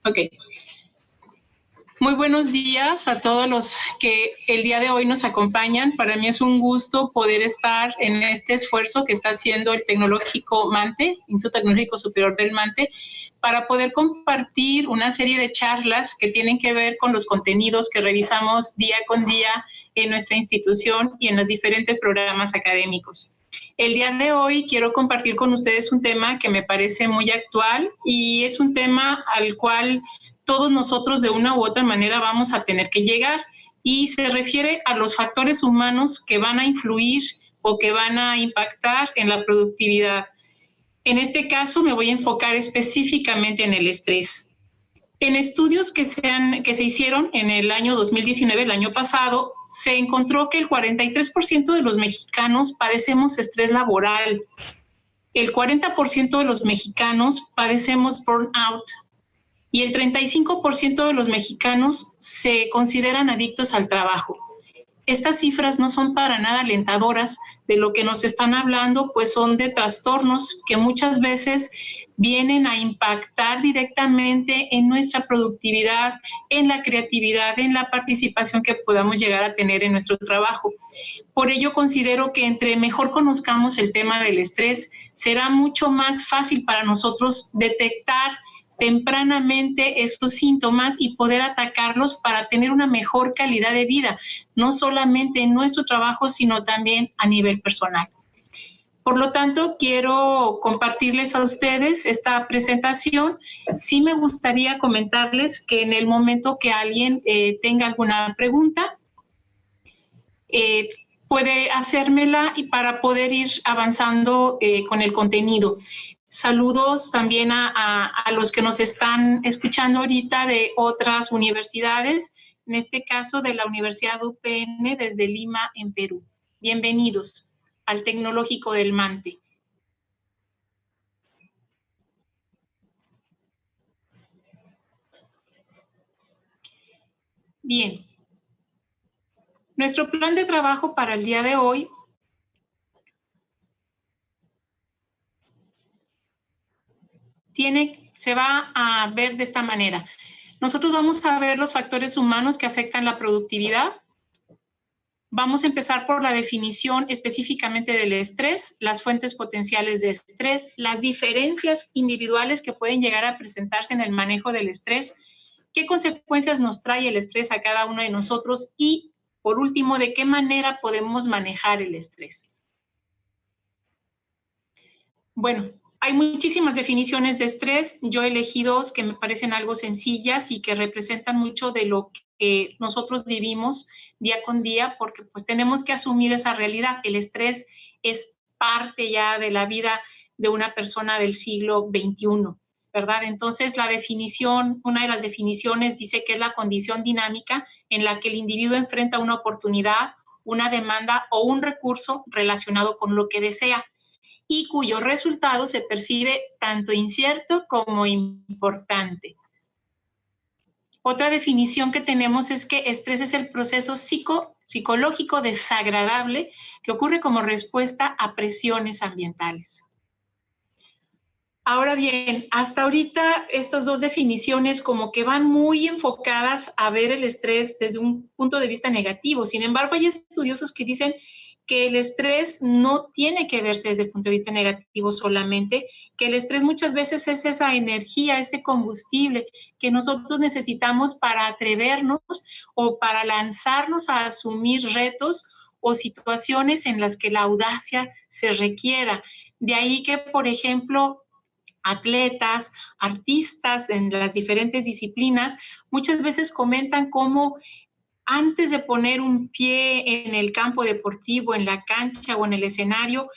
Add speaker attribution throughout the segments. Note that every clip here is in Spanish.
Speaker 1: Ok. Muy buenos días a todos los que el día de hoy nos acompañan. Para mí es un gusto poder estar en este esfuerzo que está haciendo el Tecnológico Mante, Instituto Tecnológico Superior del Mante, para poder compartir una serie de charlas que tienen que ver con los contenidos que revisamos día con día en nuestra institución y en los diferentes programas académicos. El día de hoy quiero compartir con ustedes un tema que me parece muy actual y es un tema al cual todos nosotros de una u otra manera vamos a tener que llegar, y se refiere a los factores humanos que van a influir o que van a impactar en la productividad. En este caso me voy a enfocar específicamente en el estrés. En estudios que se hicieron en el año 2019, el año pasado, se encontró que el 43% de los mexicanos padecemos estrés laboral. El 40% de los mexicanos padecemos burnout. Y el 35% de los mexicanos se consideran adictos al trabajo. Estas cifras no son para nada alentadoras. De lo que nos están hablando, pues son de trastornos que muchas veces vienen a impactar directamente en nuestra productividad, en la creatividad, en la participación que podamos llegar a tener en nuestro trabajo. Por ello considero que entre mejor conozcamos el tema del estrés, será mucho más fácil para nosotros detectar tempranamente estos síntomas y poder atacarlos para tener una mejor calidad de vida, no solamente en nuestro trabajo, sino también a nivel personal. Por lo tanto, quiero compartirles a ustedes esta presentación. Sí me gustaría comentarles que en el momento que alguien tenga alguna pregunta, puede hacérmela y para poder ir avanzando con el contenido. Saludos también a los que nos están escuchando ahorita de otras universidades, en este caso de la Universidad UPN desde Lima, en Perú. Bienvenidos al Tecnológico del Mante. Bien. Nuestro plan de trabajo para el día de hoy se va a ver de esta manera. Nosotros vamos a ver los factores humanos que afectan la productividad. Vamos a empezar por la definición específicamente del estrés, las fuentes potenciales de estrés, las diferencias individuales que pueden llegar a presentarse en el manejo del estrés, qué consecuencias nos trae el estrés a cada uno de nosotros y, por último, de qué manera podemos manejar el estrés. Bueno, hay muchísimas definiciones de estrés. Yo elegí dos que me parecen algo sencillas y que representan mucho de lo que nosotros vivimos día con día, porque pues tenemos que asumir esa realidad. El estrés es parte ya de la vida de una persona del siglo XXI, ¿verdad? Entonces la definición, una de las definiciones dice que es la condición dinámica en la que el individuo enfrenta una oportunidad, una demanda o un recurso relacionado con lo que desea, y cuyo resultado se percibe tanto incierto como importante. Otra definición que tenemos es que estrés es el proceso psicológico desagradable que ocurre como respuesta a presiones ambientales. Ahora bien, hasta ahorita estas dos definiciones como que van muy enfocadas a ver el estrés desde un punto de vista negativo. Sin embargo, hay estudiosos que dicen que el estrés no tiene que verse desde el punto de vista negativo solamente, que el estrés muchas veces es esa energía, ese combustible que nosotros necesitamos para atrevernos o para lanzarnos a asumir retos o situaciones en las que la audacia se requiera. De ahí que, por ejemplo, atletas, artistas en las diferentes disciplinas, muchas veces comentan cómo antes de poner un pie en el campo deportivo, en la cancha o en el escenario,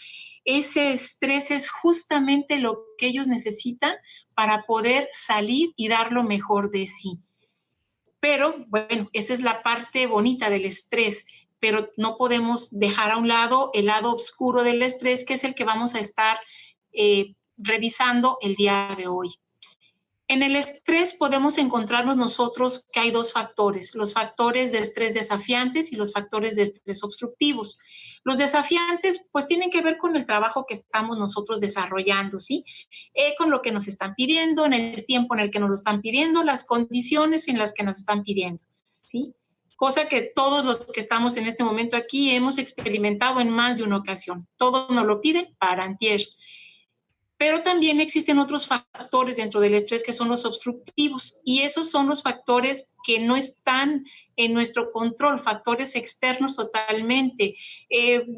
Speaker 1: ese estrés es justamente lo que ellos necesitan para poder salir y dar lo mejor de sí. Pero, bueno, esa es la parte bonita del estrés, pero no podemos dejar a un lado el lado oscuro del estrés, que es el que vamos a estar revisando el día de hoy. En el estrés podemos encontrarnos nosotros que hay dos factores, los factores de estrés desafiantes y los factores de estrés obstructivos. Los desafiantes pues tienen que ver con el trabajo que estamos nosotros desarrollando, ¿sí? Con lo que nos están pidiendo, en el tiempo en el que nos lo están pidiendo, las condiciones en las que nos están pidiendo, ¿sí? Cosa que todos los que estamos en este momento aquí hemos experimentado en más de una ocasión. Todos nos lo piden para antier. Pero también existen otros factores dentro del estrés que son los obstructivos y esos son los factores que no están en nuestro control, factores externos totalmente,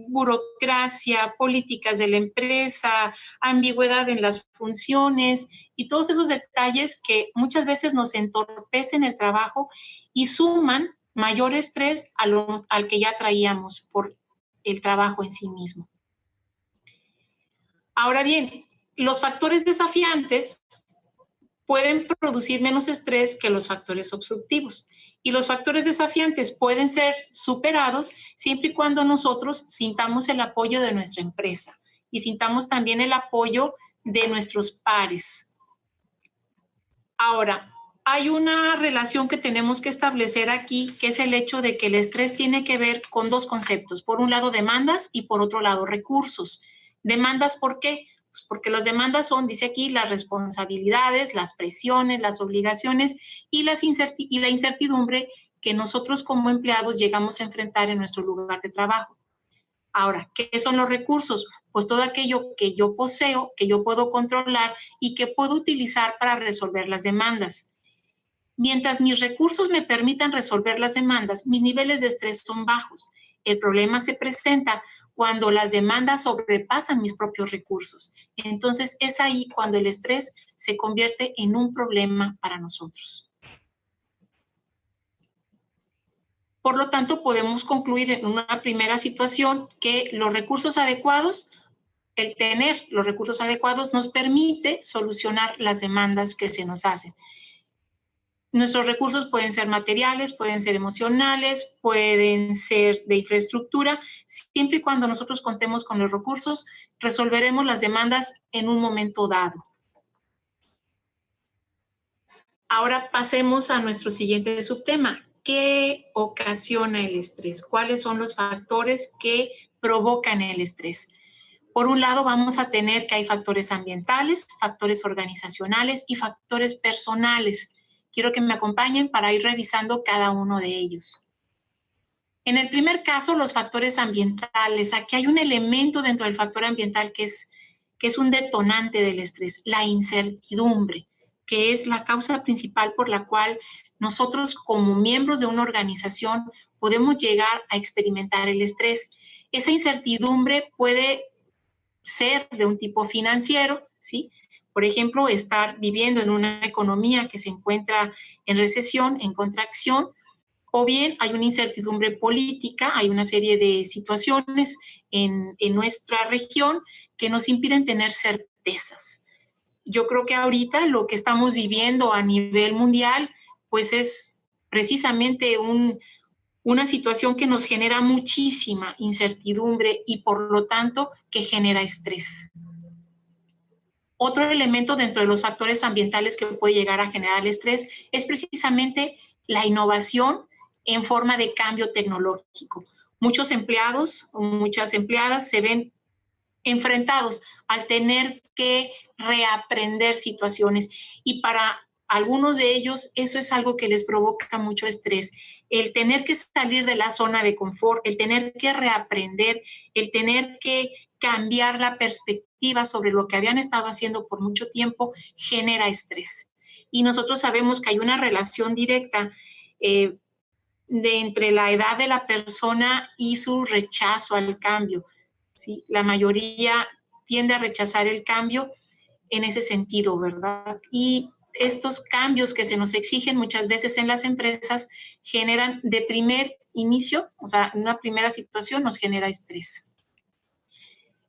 Speaker 1: burocracia, políticas de la empresa, ambigüedad en las funciones y todos esos detalles que muchas veces nos entorpecen el trabajo y suman mayor estrés al que ya traíamos por el trabajo en sí mismo. Ahora bien, los factores desafiantes pueden producir menos estrés que los factores obstructivos. Y los factores desafiantes pueden ser superados siempre y cuando nosotros sintamos el apoyo de nuestra empresa y sintamos también el apoyo de nuestros pares. Ahora, hay una relación que tenemos que establecer aquí, que es el hecho de que el estrés tiene que ver con dos conceptos. Por un lado, demandas y por otro lado, recursos. Demandas, ¿por qué? Pues porque las demandas son, dice aquí, las responsabilidades, las presiones, las obligaciones y la incertidumbre que nosotros como empleados llegamos a enfrentar en nuestro lugar de trabajo. Ahora, ¿qué son los recursos? Pues todo aquello que yo poseo, que yo puedo controlar y que puedo utilizar para resolver las demandas. Mientras mis recursos me permitan resolver las demandas, mis niveles de estrés son bajos. El problema se presenta cuando las demandas sobrepasan mis propios recursos. Entonces es ahí cuando el estrés se convierte en un problema para nosotros. Por lo tanto, podemos concluir en una primera situación que los recursos adecuados, el tener los recursos adecuados nos permite solucionar las demandas que se nos hacen. Nuestros recursos pueden ser materiales, pueden ser emocionales, pueden ser de infraestructura. Siempre y cuando nosotros contemos con los recursos, resolveremos las demandas en un momento dado. Ahora pasemos a nuestro siguiente subtema. ¿Qué ocasiona el estrés? ¿Cuáles son los factores que provocan el estrés? Por un lado, vamos a tener que hay factores ambientales, factores organizacionales y factores personales. Quiero que me acompañen para ir revisando cada uno de ellos. En el primer caso, los factores ambientales. Aquí hay un elemento dentro del factor ambiental que es un detonante del estrés, la incertidumbre, que es la causa principal por la cual nosotros como miembros de una organización podemos llegar a experimentar el estrés. Esa incertidumbre puede ser de un tipo financiero, ¿sí? Por ejemplo, estar viviendo en una economía que se encuentra en recesión, en contracción, o bien hay una incertidumbre política, hay una serie de situaciones en nuestra región que nos impiden tener certezas. Yo creo que ahorita lo que estamos viviendo a nivel mundial, pues es precisamente una situación que nos genera muchísima incertidumbre y por lo tanto que genera estrés. Otro elemento dentro de los factores ambientales que puede llegar a generar estrés es precisamente la innovación en forma de cambio tecnológico. Muchos empleados o muchas empleadas se ven enfrentados al tener que reaprender situaciones y para algunos de ellos eso es algo que les provoca mucho estrés. El tener que salir de la zona de confort, el tener que reaprender, el tener que cambiar la perspectiva sobre lo que habían estado haciendo por mucho tiempo genera estrés. Y nosotros sabemos que hay una relación directa entre la edad de la persona y su rechazo al cambio. ¿Sí? La mayoría tiende a rechazar el cambio en ese sentido, ¿verdad? Y estos cambios que se nos exigen muchas veces en las empresas generan de primer inicio, o sea, en una primera situación nos genera estrés.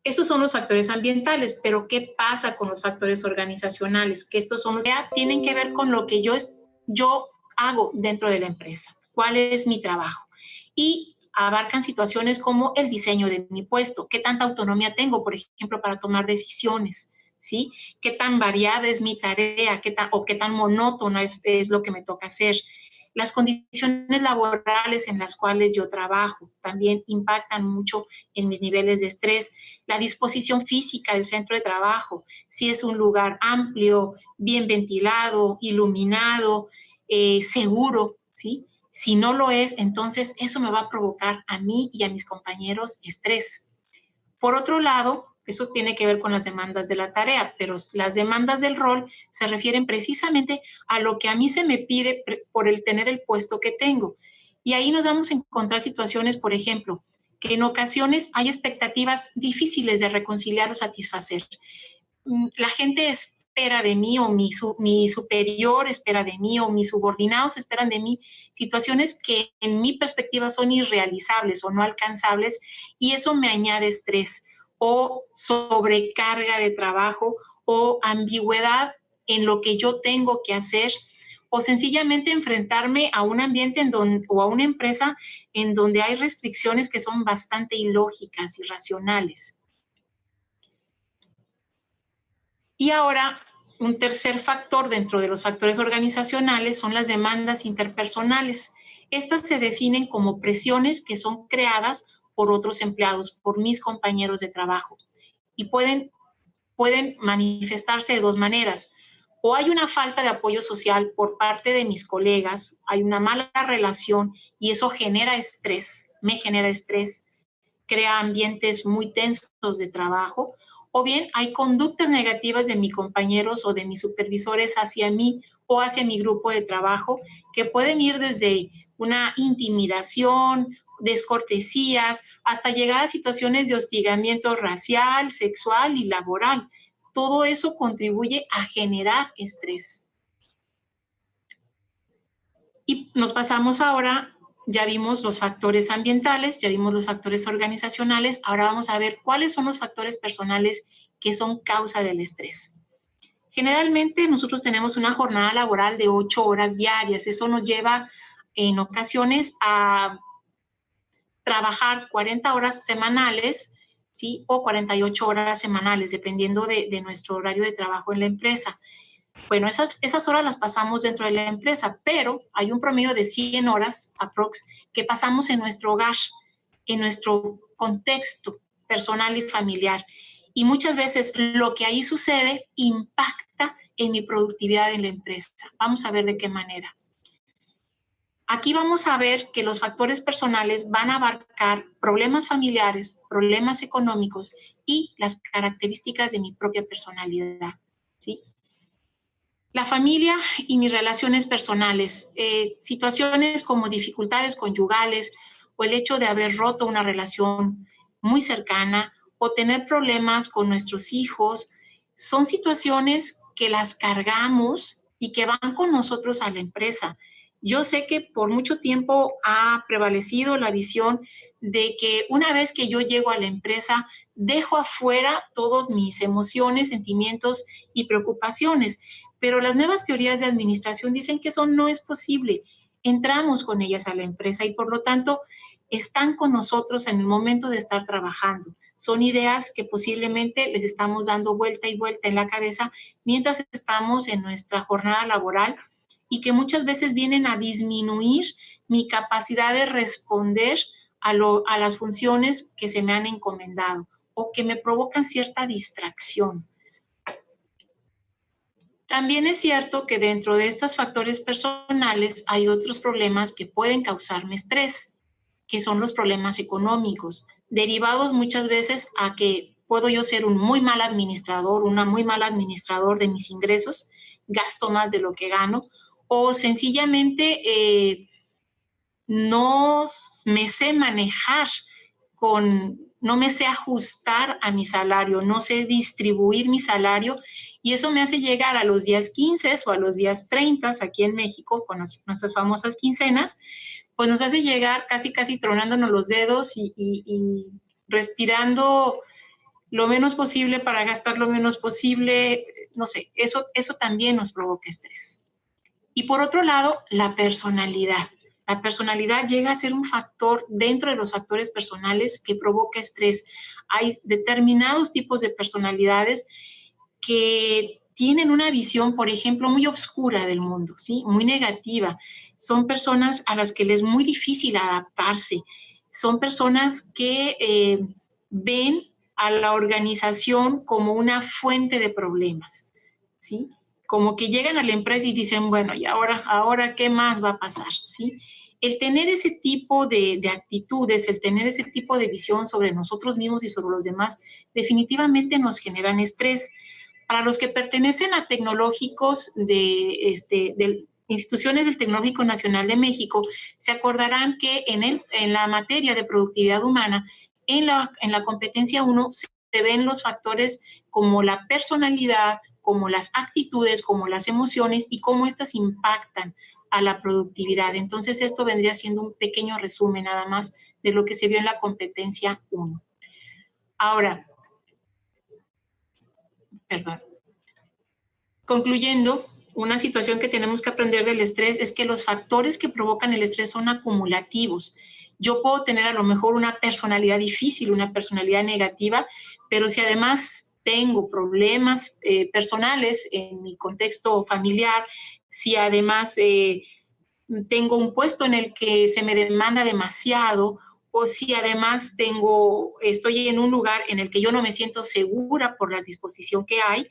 Speaker 1: Esos son los factores ambientales, pero ¿qué pasa con los factores organizacionales? Que estos son los que tienen que ver con lo que yo hago dentro de la empresa. ¿Cuál es mi trabajo? Y abarcan situaciones como el diseño de mi puesto, qué tanta autonomía tengo, por ejemplo, para tomar decisiones, ¿sí? ¿Qué tan variada es mi tarea? ¿Qué tan monótona es lo que me toca hacer? Las condiciones laborales en las cuales yo trabajo también impactan mucho en mis niveles de estrés. La disposición física del centro de trabajo, si es un lugar amplio, bien ventilado, iluminado, seguro, ¿sí? Si no lo es, entonces eso me va a provocar a mí y a mis compañeros estrés. Por otro lado, eso tiene que ver con las demandas de la tarea, pero las demandas del rol se refieren precisamente a lo que a mí se me pide por el tener el puesto que tengo. Y ahí nos vamos a encontrar situaciones, por ejemplo, que en ocasiones hay expectativas difíciles de reconciliar o satisfacer. La gente espera de mí o mi superior espera de mí o mis subordinados esperan de mí situaciones que en mi perspectiva son irrealizables o no alcanzables y eso me añade estrés o sobrecarga de trabajo o ambigüedad en lo que yo tengo que hacer o sencillamente enfrentarme a un ambiente o a una empresa en donde hay restricciones que son bastante ilógicas, irracionales. Y ahora, un tercer factor dentro de los factores organizacionales son las demandas interpersonales. Estas se definen como presiones que son creadas por otros empleados, por mis compañeros de trabajo. Y pueden manifestarse de dos maneras. O hay una falta de apoyo social por parte de mis colegas, hay una mala relación y eso genera estrés, me genera estrés, crea ambientes muy tensos de trabajo, o bien hay conductas negativas de mis compañeros o de mis supervisores hacia mí o hacia mi grupo de trabajo que pueden ir desde una intimidación, descortesías, hasta llegar a situaciones de hostigamiento racial, sexual y laboral. Todo eso contribuye a generar estrés. Y nos pasamos ahora, ya vimos los factores ambientales, ya vimos los factores organizacionales, ahora vamos a ver cuáles son los factores personales que son causa del estrés. Generalmente nosotros tenemos una jornada laboral de 8 horas diarias, eso nos lleva en ocasiones a trabajar 40 horas semanales, ¿sí? O 48 horas semanales, dependiendo de nuestro horario de trabajo en la empresa. Bueno, esas horas las pasamos dentro de la empresa, pero hay un promedio de 100 horas aprox que pasamos en nuestro hogar, en nuestro contexto personal y familiar. Y muchas veces lo que ahí sucede impacta en mi productividad en la empresa. Vamos a ver de qué manera. Aquí vamos a ver que los factores personales van a abarcar problemas familiares, problemas económicos y las características de mi propia personalidad, ¿sí? La familia y mis relaciones personales, situaciones como dificultades conyugales o el hecho de haber roto una relación muy cercana o tener problemas con nuestros hijos, son situaciones que las cargamos y que van con nosotros a la empresa. Yo sé que por mucho tiempo ha prevalecido la visión de que una vez que yo llego a la empresa, dejo afuera todas mis emociones, sentimientos y preocupaciones. Pero las nuevas teorías de administración dicen que eso no es posible. Entramos con ellas a la empresa y por lo tanto están con nosotros en el momento de estar trabajando. Son ideas que posiblemente les estamos dando vuelta y vuelta en la cabeza mientras estamos en nuestra jornada laboral y que muchas veces vienen a disminuir mi capacidad de responder a las funciones que se me han encomendado o que me provocan cierta distracción. También es cierto que dentro de estos factores personales hay otros problemas que pueden causarme estrés, que son los problemas económicos, derivados muchas veces a que puedo yo ser un muy mal administrador, una muy mal administrador de mis ingresos, gasto más de lo que gano, o sencillamente no me sé manejar no me sé ajustar a mi salario, no sé distribuir mi salario y eso me hace llegar a los días 15 o a los días 30 aquí en México con nuestras famosas quincenas, pues nos hace llegar casi tronándonos los dedos y respirando lo menos posible para gastar lo menos posible, no sé, eso también nos provoca estrés. Y por otro lado, la personalidad. La personalidad llega a ser un factor dentro de los factores personales que provoca estrés. Hay determinados tipos de personalidades que tienen una visión, por ejemplo, muy oscura del mundo, ¿sí? Muy negativa. Son personas a las que les es muy difícil adaptarse. Son personas que ven a la organización como una fuente de problemas, ¿sí? Como que llegan a la empresa y dicen, bueno, ¿y ahora qué más va a pasar? ¿Sí? El tener ese tipo de actitudes, el tener ese tipo de visión sobre nosotros mismos y sobre los demás, definitivamente nos generan estrés. Para los que pertenecen a tecnológicos de instituciones del Tecnológico Nacional de México, se acordarán que en la materia de productividad humana, en la competencia 1, se ven los factores como la personalidad, como las actitudes, como las emociones y cómo estas impactan a la productividad. Entonces, esto vendría siendo un pequeño resumen nada más de lo que se vio en la competencia 1. Ahora, perdón. Concluyendo, una situación que tenemos que aprender del estrés es que los factores que provocan el estrés son acumulativos. Yo puedo tener a lo mejor una personalidad difícil, una personalidad negativa, pero si además tengo problemas personales en mi contexto familiar, si además tengo un puesto en el que se me demanda demasiado, o si además estoy en un lugar en el que yo no me siento segura por la disposición que hay,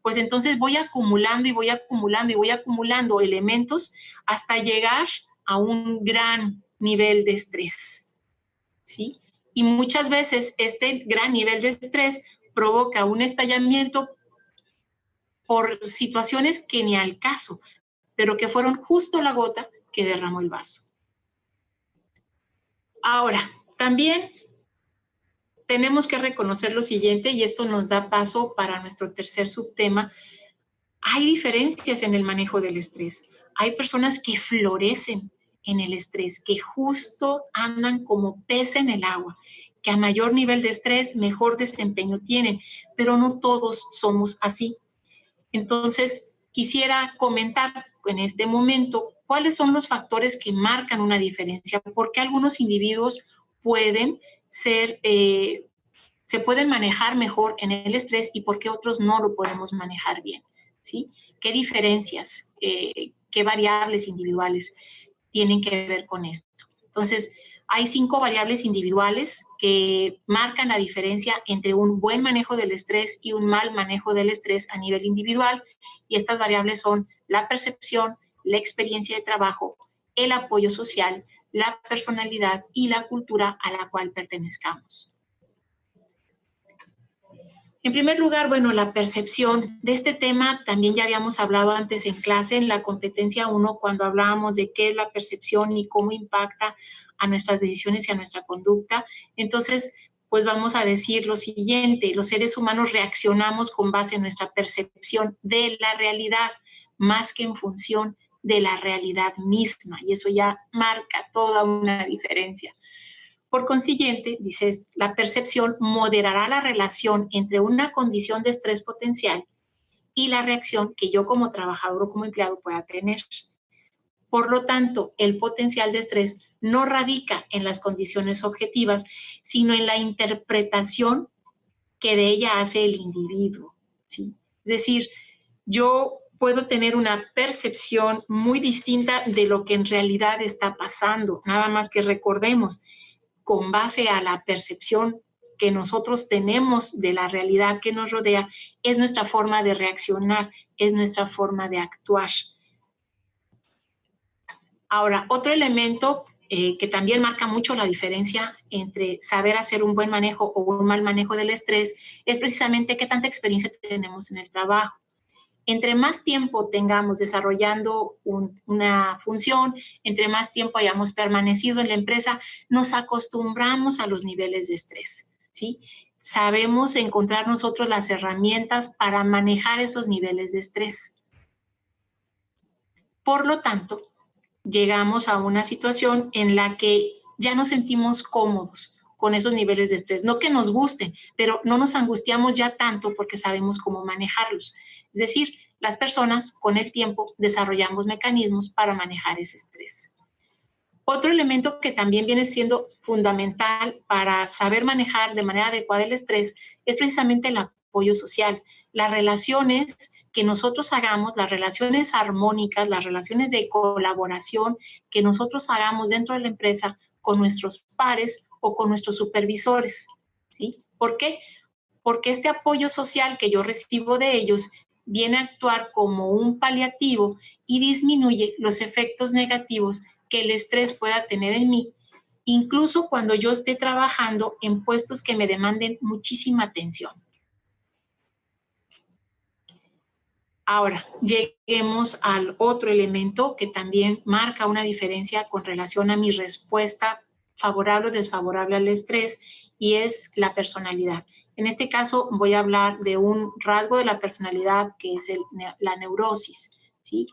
Speaker 1: pues entonces voy acumulando y voy acumulando y voy acumulando elementos hasta llegar a un gran nivel de estrés, ¿sí? Y muchas veces este gran nivel de estrés provoca un estallamiento por situaciones que ni al caso, pero que fueron justo la gota que derramó el vaso. Ahora, también tenemos que reconocer lo siguiente, y esto nos da paso para nuestro tercer subtema. Hay diferencias en el manejo del estrés. Hay personas que florecen en el estrés, que justo andan como pez en el agua, que a mayor nivel de estrés, mejor desempeño tienen, pero no todos somos así. Entonces, quisiera comentar en este momento cuáles son los factores que marcan una diferencia, porque algunos individuos pueden se pueden manejar mejor en el estrés y por qué otros no lo podemos manejar bien, ¿sí? ¿Qué diferencias, qué variables individuales tienen que ver con esto? Entonces, hay 5 variables individuales que marcan la diferencia entre un buen manejo del estrés y un mal manejo del estrés a nivel individual, y estas variables son la percepción, la experiencia de trabajo, el apoyo social, la personalidad y la cultura a la cual pertenezcamos. En primer lugar, bueno, la percepción. De este tema también ya habíamos hablado antes en clase, en la competencia 1, cuando hablábamos de qué es la percepción y cómo impacta a nuestras decisiones y a nuestra conducta. Entonces, pues vamos a decir lo siguiente: los seres humanos reaccionamos con base en nuestra percepción de la realidad, más que en función de la realidad misma, y eso ya marca toda una diferencia. Por consiguiente, dices, la percepción moderará la relación entre una condición de estrés potencial y la reacción que yo como trabajador o como empleado pueda tener. Por lo tanto, el potencial de estrés no radica en las condiciones objetivas, sino en la interpretación que de ella hace el individuo, ¿sí? Es decir, yo puedo tener una percepción muy distinta de lo que en realidad está pasando, nada más que recordemos, con base a la percepción que nosotros tenemos de la realidad que nos rodea, es nuestra forma de reaccionar, es nuestra forma de actuar. Ahora, otro elemento que también marca mucho la diferencia entre saber hacer un buen manejo o un mal manejo del estrés es precisamente qué tanta experiencia tenemos en el trabajo. Entre más tiempo tengamos desarrollando una función, entre más tiempo hayamos permanecido en la empresa, nos acostumbramos a los niveles de estrés, ¿sí? Sabemos encontrar nosotros las herramientas para manejar esos niveles de estrés. Por lo tanto, llegamos a una situación en la que ya nos sentimos cómodos con esos niveles de estrés. No que nos gusten, pero no nos angustiamos ya tanto porque sabemos cómo manejarlos. Es decir, las personas con el tiempo desarrollamos mecanismos para manejar ese estrés. Otro elemento que también viene siendo fundamental para saber manejar de manera adecuada el estrés es precisamente el apoyo social. las relaciones que nosotros hagamos, las relaciones armónicas, las relaciones de colaboración que nosotros hagamos dentro de la empresa con nuestros pares o con nuestros supervisores, ¿sí? ¿Por qué? Porque este apoyo social que yo recibo de ellos viene a actuar como un paliativo y disminuye los efectos negativos que el estrés pueda tener en mí, incluso cuando yo esté trabajando en puestos que me demanden muchísima atención. Ahora, lleguemos al otro elemento que también marca una diferencia con relación a mi respuesta favorable o desfavorable al estrés, y es la personalidad. En este caso voy a hablar de un rasgo de la personalidad que es la neurosis, ¿sí?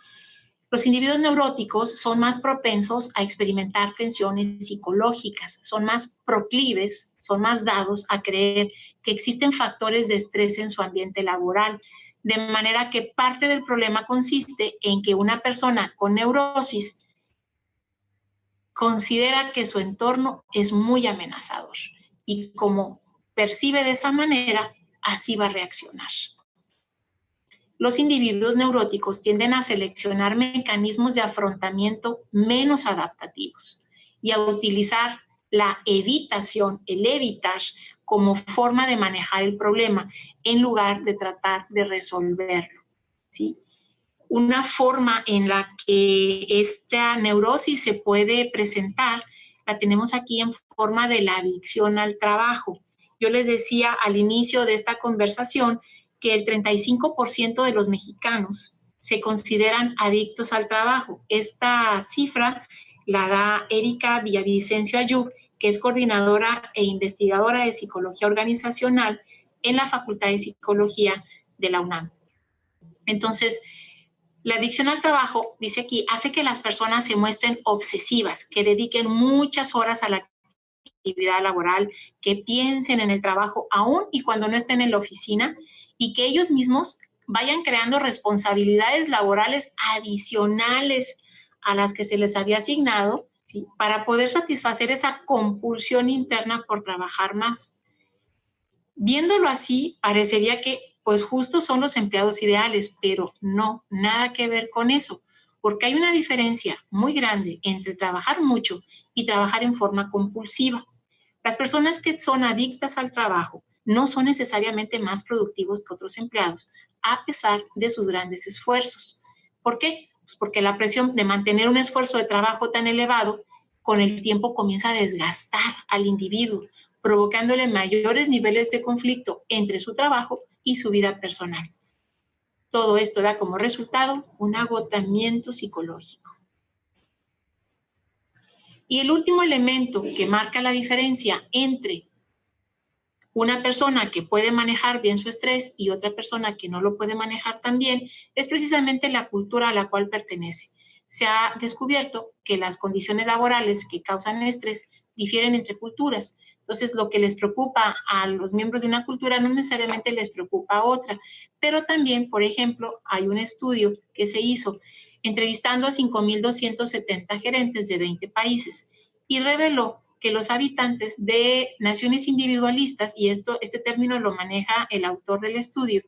Speaker 1: Los individuos neuróticos son más propensos a experimentar tensiones psicológicas, son más proclives, son más dados a creer que existen factores de estrés en su ambiente laboral, de manera que parte del problema consiste en que una persona con neurosis considera que su entorno es muy amenazador y como percibe de esa manera, así va a reaccionar. Los individuos neuróticos tienden a seleccionar mecanismos de afrontamiento menos adaptativos y a utilizar la evitación, el evitar, como forma de manejar el problema en lugar de tratar de resolverlo, ¿sí? Una forma en la que esta neurosis se puede presentar la tenemos aquí en forma de la adicción al trabajo. Yo les decía al inicio de esta conversación que el 35% de los mexicanos se consideran adictos al trabajo. Esta cifra la da Erika Villavicencio Ayub, que es coordinadora e investigadora de psicología organizacional en la Facultad de Psicología de la UNAM. Entonces, la adicción al trabajo, dice aquí, hace que las personas se muestren obsesivas, que dediquen muchas horas a la actividad laboral, que piensen en el trabajo aún y cuando no estén en la oficina, y que ellos mismos vayan creando responsabilidades laborales adicionales a las que se les había asignado, ¿sí? Para poder satisfacer esa compulsión interna por trabajar más. Viéndolo así, parecería que pues justo son los empleados ideales, pero no, nada que ver con eso, porque hay una diferencia muy grande entre trabajar mucho y trabajar en forma compulsiva. Las personas que son adictas al trabajo no son necesariamente más productivos que otros empleados, a pesar de sus grandes esfuerzos. ¿Por qué? Pues porque la presión de mantener un esfuerzo de trabajo tan elevado con el tiempo comienza a desgastar al individuo, provocándole mayores niveles de conflicto entre su trabajo y su vida personal. Todo esto da como resultado un agotamiento psicológico. Y el último elemento que marca la diferencia entre una persona que puede manejar bien su estrés y otra persona que no lo puede manejar tan bien es precisamente la cultura a la cual pertenece. Se ha descubierto que las condiciones laborales que causan estrés difieren entre culturas. Entonces, lo que les preocupa a los miembros de una cultura no necesariamente les preocupa a otra. Pero también, por ejemplo, hay un estudio que se hizo entrevistando a 5,270 gerentes de 20 países y reveló que los habitantes de naciones individualistas, y este término lo maneja el autor del estudio,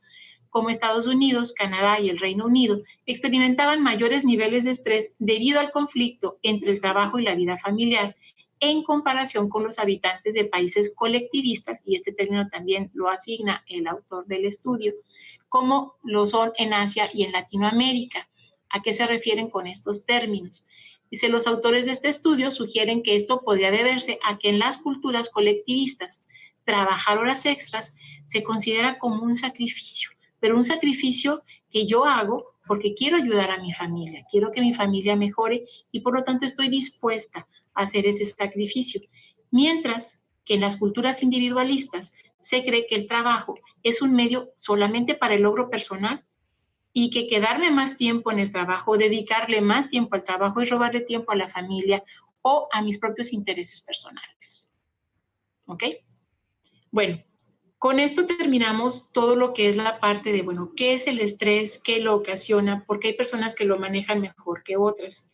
Speaker 1: como Estados Unidos, Canadá y el Reino Unido, experimentaban mayores niveles de estrés debido al conflicto entre el trabajo y la vida familiar, en comparación con los habitantes de países colectivistas, y este término también lo asigna el autor del estudio, como lo son en Asia y en Latinoamérica. ¿A qué se refieren con estos términos? Dice, los autores de este estudio sugieren que esto podría deberse a que en las culturas colectivistas trabajar horas extras se considera como un sacrificio, pero un sacrificio que yo hago porque quiero ayudar a mi familia, quiero que mi familia mejore y por lo tanto estoy dispuesta a hacer ese sacrificio. Mientras que en las culturas individualistas se cree que el trabajo es un medio solamente para el logro personal y que quedarme más tiempo en el trabajo, dedicarle más tiempo al trabajo es robarle tiempo a la familia o a mis propios intereses personales. ¿Ok? Bueno, con esto terminamos todo lo que es la parte de, bueno, ¿qué es el estrés? ¿Qué lo ocasiona? Porque hay personas que lo manejan mejor que otras.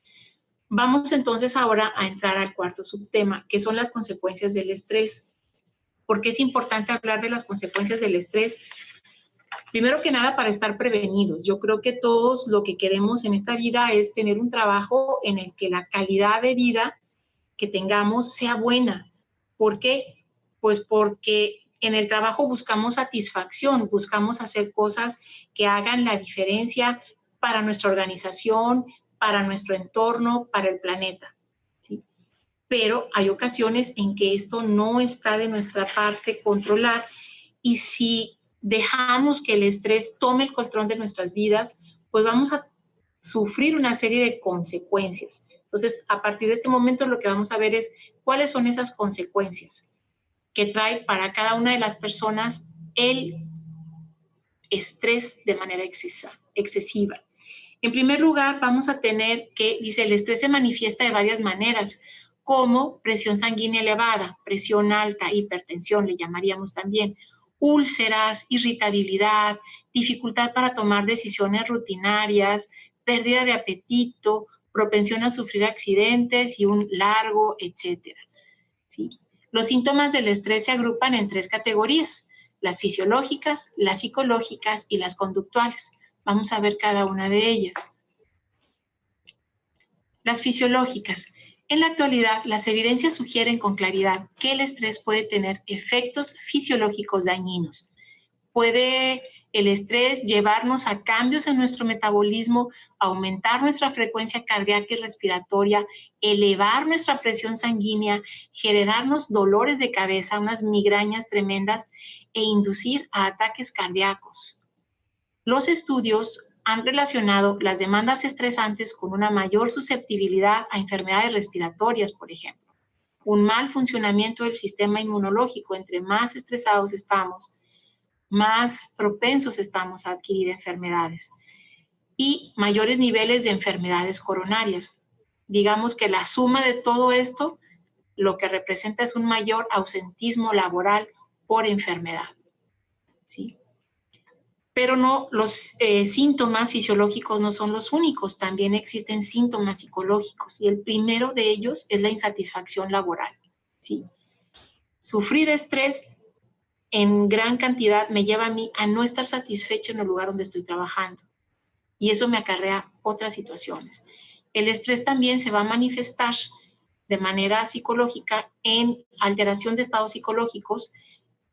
Speaker 1: Vamos entonces ahora a entrar al cuarto subtema, que son las consecuencias del estrés. ¿Por qué es importante hablar de las consecuencias del estrés? Primero que nada, para estar prevenidos. Yo creo que todos lo que queremos en esta vida es tener un trabajo en el que la calidad de vida que tengamos sea buena. ¿Por qué? Pues porque en el trabajo buscamos satisfacción, buscamos hacer cosas que hagan la diferencia para nuestra organización, para nuestro entorno, para el planeta, ¿sí? Pero hay ocasiones en que esto no está de nuestra parte controlar, y si dejamos que el estrés tome el control de nuestras vidas, pues vamos a sufrir una serie de consecuencias. Entonces, a partir de este momento lo que vamos a ver es cuáles son esas consecuencias que trae para cada una de las personas el estrés de manera excesiva. En primer lugar, vamos a tener que, dice, el estrés se manifiesta de varias maneras, como presión sanguínea elevada, presión alta, hipertensión, le llamaríamos también, úlceras, irritabilidad, dificultad para tomar decisiones rutinarias, pérdida de apetito, propensión a sufrir accidentes y un largo, etcétera. ¿Sí? Los síntomas del estrés se agrupan en 3 categorías: las fisiológicas, las psicológicas y las conductuales. Vamos a ver cada una de ellas. Las fisiológicas. En la actualidad, las evidencias sugieren con claridad que el estrés puede tener efectos fisiológicos dañinos. Puede el estrés llevarnos a cambios en nuestro metabolismo, aumentar nuestra frecuencia cardíaca y respiratoria, elevar nuestra presión sanguínea, generarnos dolores de cabeza, unas migrañas tremendas e inducir a ataques cardíacos. Los estudios han relacionado las demandas estresantes con una mayor susceptibilidad a enfermedades respiratorias, por ejemplo. Un mal funcionamiento del sistema inmunológico. Entre más estresados estamos, más propensos estamos a adquirir enfermedades. Y mayores niveles de enfermedades coronarias. Digamos que la suma de todo esto lo que representa es un mayor ausentismo laboral por enfermedad, ¿sí? Pero no, los síntomas fisiológicos no son los únicos, también existen síntomas psicológicos, y el primero de ellos es la insatisfacción laboral, ¿sí? Sufrir estrés en gran cantidad me lleva a mí a no estar satisfecho en el lugar donde estoy trabajando, y eso me acarrea otras situaciones. El estrés también se va a manifestar de manera psicológica en alteración de estados psicológicos,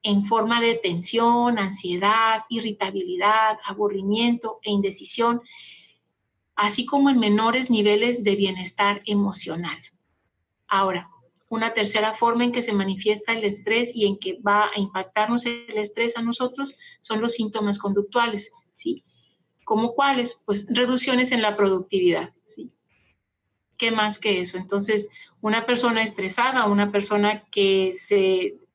Speaker 1: en forma de tensión, ansiedad, irritabilidad, aburrimiento e indecisión, así como en menores niveles de bienestar emocional. Ahora, una tercera forma en que se manifiesta el estrés y en que va a impactarnos el estrés a nosotros son los síntomas conductuales, ¿sí? ¿Cómo cuáles? Pues reducciones en la productividad, ¿sí? ¿Qué más que eso? Entonces, una persona estresada, una persona que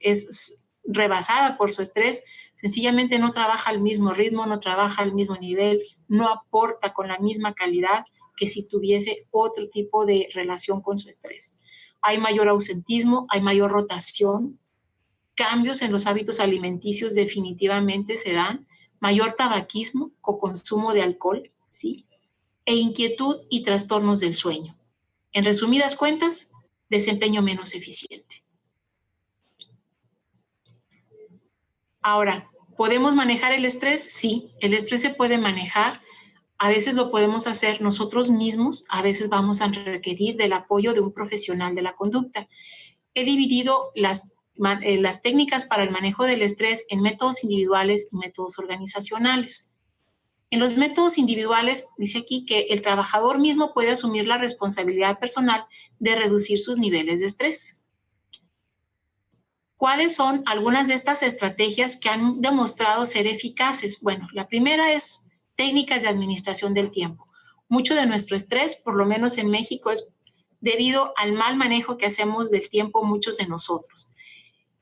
Speaker 1: es rebasada por su estrés, sencillamente no trabaja al mismo ritmo, no trabaja al mismo nivel, no aporta con la misma calidad que si tuviese otro tipo de relación con su estrés. Hay mayor ausentismo, hay mayor rotación, cambios en los hábitos alimenticios definitivamente se dan, mayor tabaquismo o consumo de alcohol, ¿sí? E inquietud y trastornos del sueño. En resumidas cuentas, desempeño menos eficiente. Ahora, ¿podemos manejar el estrés? Sí, el estrés se puede manejar. A veces lo podemos hacer nosotros mismos, a veces vamos a requerir del apoyo de un profesional de la conducta. He dividido las técnicas para el manejo del estrés en métodos individuales y métodos organizacionales. En los métodos individuales, dice aquí que el trabajador mismo puede asumir la responsabilidad personal de reducir sus niveles de estrés. ¿Cuáles son algunas de estas estrategias que han demostrado ser eficaces? Bueno, la primera es técnicas de administración del tiempo. Mucho de nuestro estrés, por lo menos en México, es debido al mal manejo que hacemos del tiempo muchos de nosotros,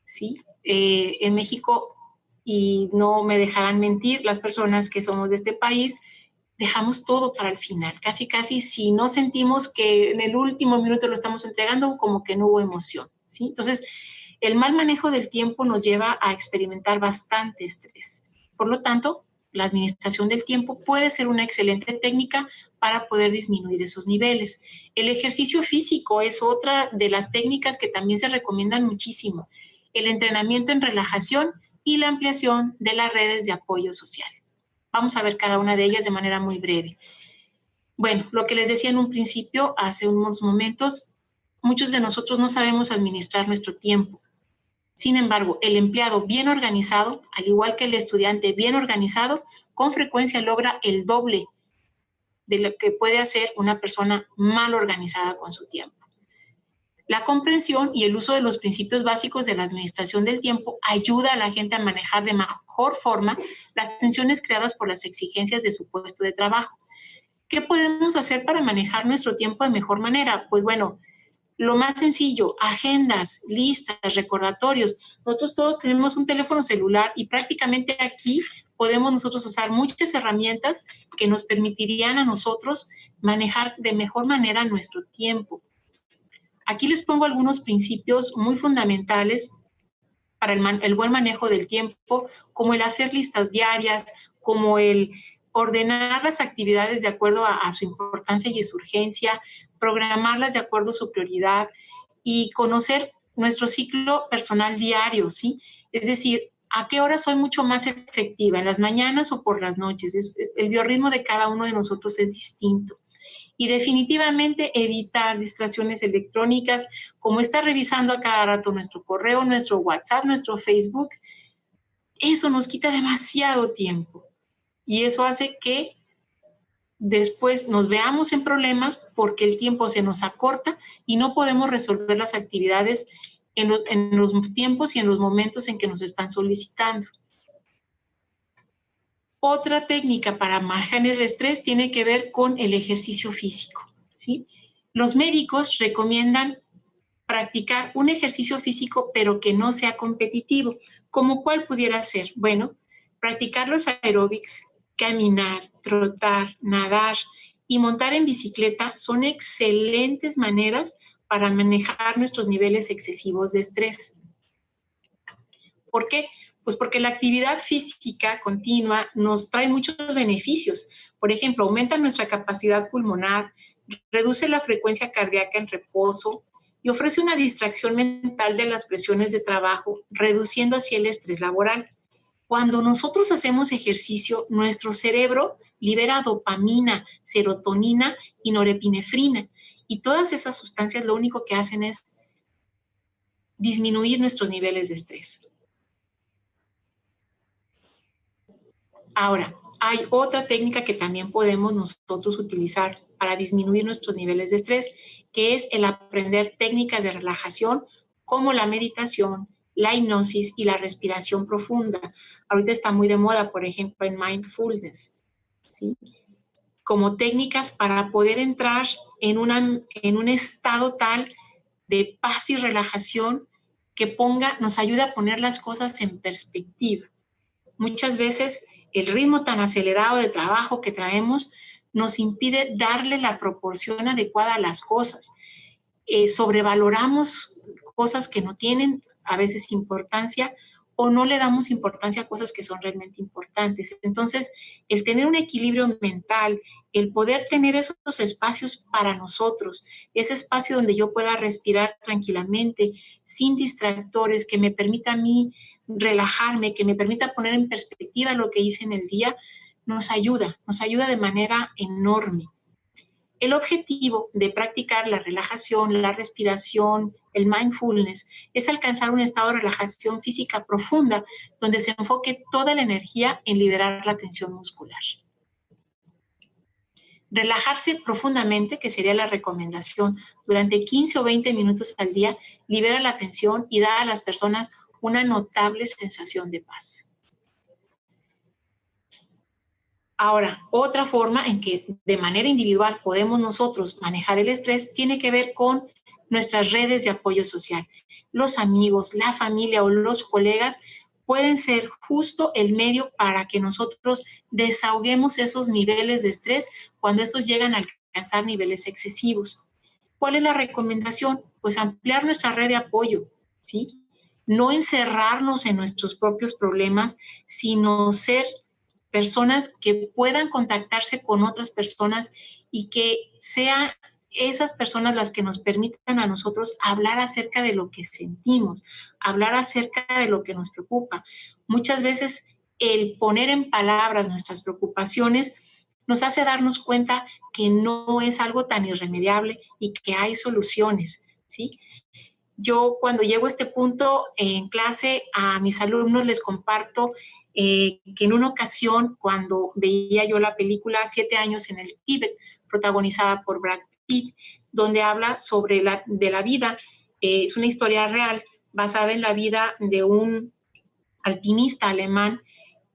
Speaker 1: ¿sí? En México, y no me dejarán mentir las personas que somos de este país, dejamos todo para el final. Casi, si no sentimos que en el último minuto lo estamos entregando, como que no hubo emoción, ¿sí? Entonces, el mal manejo del tiempo nos lleva a experimentar bastante estrés. Por lo tanto, la administración del tiempo puede ser una excelente técnica para poder disminuir esos niveles. El ejercicio físico es otra de las técnicas que también se recomiendan muchísimo. El entrenamiento en relajación y la ampliación de las redes de apoyo social. Vamos a ver cada una de ellas de manera muy breve. Bueno, lo que les decía en un principio, hace unos momentos, muchos de nosotros no sabemos administrar nuestro tiempo. Sin embargo, el empleado bien organizado, al igual que el estudiante bien organizado, con frecuencia logra el doble de lo que puede hacer una persona mal organizada con su tiempo. La comprensión y el uso de los principios básicos de la administración del tiempo ayuda a la gente a manejar de mejor forma las tensiones creadas por las exigencias de su puesto de trabajo. ¿Qué podemos hacer para manejar nuestro tiempo de mejor manera? Pues bueno, lo más sencillo, agendas, listas, recordatorios. Nosotros todos tenemos un teléfono celular y prácticamente aquí podemos nosotros usar muchas herramientas que nos permitirían a nosotros manejar de mejor manera nuestro tiempo. Aquí les pongo algunos principios muy fundamentales para el buen manejo del tiempo, como el hacer listas diarias, como el ordenar las actividades de acuerdo a su importancia y su urgencia, programarlas de acuerdo a su prioridad y conocer nuestro ciclo personal diario, ¿sí? Es decir, ¿a qué hora soy mucho más efectiva? ¿En las mañanas o por las noches? El biorritmo de cada uno de nosotros es distinto. Y definitivamente evitar distracciones electrónicas, como estar revisando a cada rato nuestro correo, nuestro WhatsApp, nuestro Facebook. Eso nos quita demasiado tiempo y eso hace que después nos veamos en problemas porque el tiempo se nos acorta y no podemos resolver las actividades en los tiempos y en los momentos en que nos están solicitando. Otra técnica para manejar el estrés tiene que ver con el ejercicio físico, ¿sí? Los médicos recomiendan practicar un ejercicio físico, pero que no sea competitivo. ¿Como cuál pudiera ser? Bueno, practicar los aeróbics, caminar, trotar, nadar y montar en bicicleta son excelentes maneras para manejar nuestros niveles excesivos de estrés. ¿Por qué? Pues porque la actividad física continua nos trae muchos beneficios. Por ejemplo, aumenta nuestra capacidad pulmonar, reduce la frecuencia cardíaca en reposo y ofrece una distracción mental de las presiones de trabajo, reduciendo así el estrés laboral. Cuando nosotros hacemos ejercicio, nuestro cerebro libera dopamina, serotonina y norepinefrina. Y todas esas sustancias lo único que hacen es disminuir nuestros niveles de estrés. Ahora, hay otra técnica que también podemos nosotros utilizar para disminuir nuestros niveles de estrés, que es el aprender técnicas de relajación como la meditación, la hipnosis y la respiración profunda. Ahorita está muy de moda, por ejemplo, en mindfulness, ¿sí? Como técnicas para poder entrar en un estado tal de paz y relajación que nos ayuda a poner las cosas en perspectiva. Muchas veces el ritmo tan acelerado de trabajo que traemos nos impide darle la proporción adecuada a las cosas. Sobrevaloramos cosas que no tienen a veces importancia o no le damos importancia a cosas que son realmente importantes. Entonces, el tener un equilibrio mental, el poder tener esos espacios para nosotros, ese espacio donde yo pueda respirar tranquilamente, sin distractores, que me permita a mí relajarme, que me permita poner en perspectiva lo que hice en el día, nos ayuda de manera enorme. El objetivo de practicar la relajación, la respiración, el mindfulness, es alcanzar un estado de relajación física profunda donde se enfoque toda la energía en liberar la tensión muscular. Relajarse profundamente, que sería la recomendación, durante 15 o 20 minutos al día, libera la tensión y da a las personas una notable sensación de paz. Ahora, otra forma en que de manera individual podemos nosotros manejar el estrés tiene que ver con nuestras redes de apoyo social. Los amigos, la familia o los colegas pueden ser justo el medio para que nosotros desahoguemos esos niveles de estrés cuando estos llegan a alcanzar niveles excesivos. ¿Cuál es la recomendación? Pues ampliar nuestra red de apoyo, ¿sí? No encerrarnos en nuestros propios problemas, sino ser personas que puedan contactarse con otras personas y que sean esas personas las que nos permitan a nosotros hablar acerca de lo que sentimos, hablar acerca de lo que nos preocupa. Muchas veces el poner en palabras nuestras preocupaciones nos hace darnos cuenta que no es algo tan irremediable y que hay soluciones, ¿sí? Yo cuando llego a este punto en clase a mis alumnos les comparto que en una ocasión cuando veía yo la película 7 años en el Tíbet, protagonizada por Brad Pitt, donde habla sobre de la vida, es una historia real basada en la vida de un alpinista alemán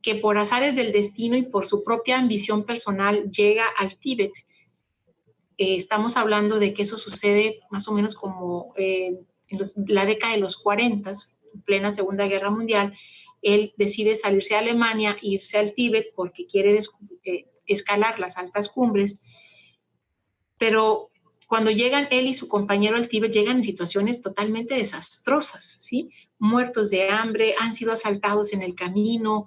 Speaker 1: que por azares del destino y por su propia ambición personal llega al Tíbet. Estamos hablando de que eso sucede más o menos como en la década de los 40, en plena Segunda Guerra Mundial. Él decide salirse a Alemania, irse al Tíbet porque quiere escalar las altas cumbres, pero cuando llegan él y su compañero al Tíbet, llegan en situaciones totalmente desastrosas, ¿sí? Muertos de hambre, han sido asaltados en el camino,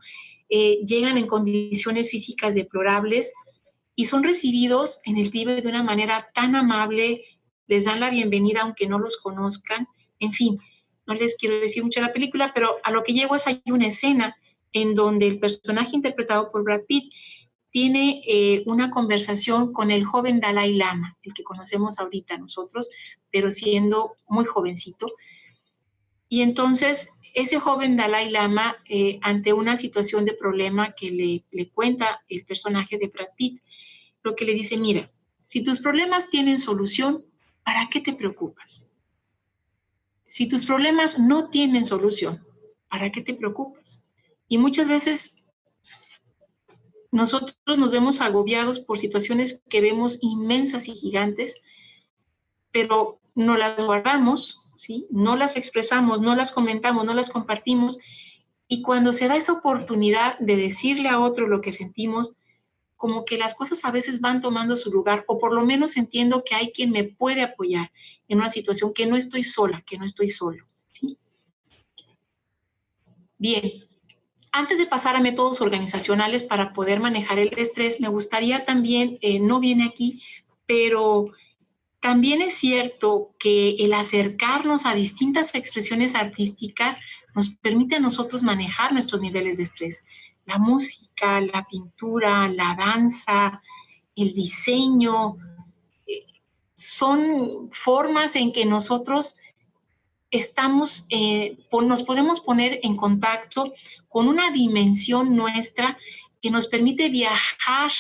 Speaker 1: llegan en condiciones físicas deplorables y son recibidos en el Tíbet de una manera tan amable, les dan la bienvenida aunque no los conozcan, en fin, no les quiero decir mucho de la película, pero a lo que llego es hay una escena en donde el personaje interpretado por Brad Pitt tiene una conversación con el joven Dalai Lama, el que conocemos ahorita nosotros, pero siendo muy jovencito. Y entonces ese joven Dalai Lama, ante una situación de problema que le cuenta el personaje de Brad Pitt, lo que le dice, mira, si tus problemas tienen solución, ¿para qué te preocupas? Si tus problemas no tienen solución, ¿para qué te preocupas? Y muchas veces nosotros nos vemos agobiados por situaciones que vemos inmensas y gigantes, pero no las guardamos, ¿sí? No las expresamos, no las comentamos, no las compartimos. Y cuando se da esa oportunidad de decirle a otro lo que sentimos, como que las cosas a veces van tomando su lugar, o por lo menos entiendo que hay quien me puede apoyar en una situación, que no estoy sola, que no estoy solo, ¿sí? Bien, antes de pasar a métodos organizacionales para poder manejar el estrés, me gustaría también, no viene aquí, pero también es cierto que el acercarnos a distintas expresiones artísticas nos permite a nosotros manejar nuestros niveles de estrés. La música, la pintura, la danza, el diseño, son formas en que nosotros estamos, nos podemos poner en contacto con una dimensión nuestra que nos permite viajar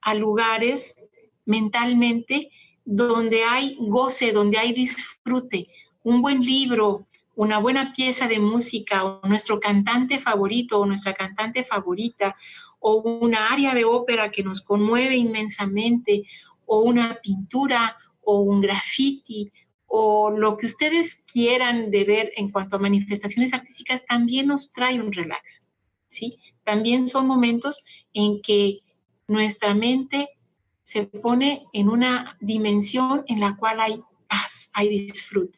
Speaker 1: a lugares mentalmente donde hay goce, donde hay disfrute, un buen libro, una buena pieza de música, o nuestro cantante favorito o nuestra cantante favorita, o una área de ópera que nos conmueve inmensamente, o una pintura, o un graffiti, o lo que ustedes quieran de ver en cuanto a manifestaciones artísticas, también nos trae un relax, ¿sí? También son momentos en que nuestra mente se pone en una dimensión en la cual hay paz, hay disfrute.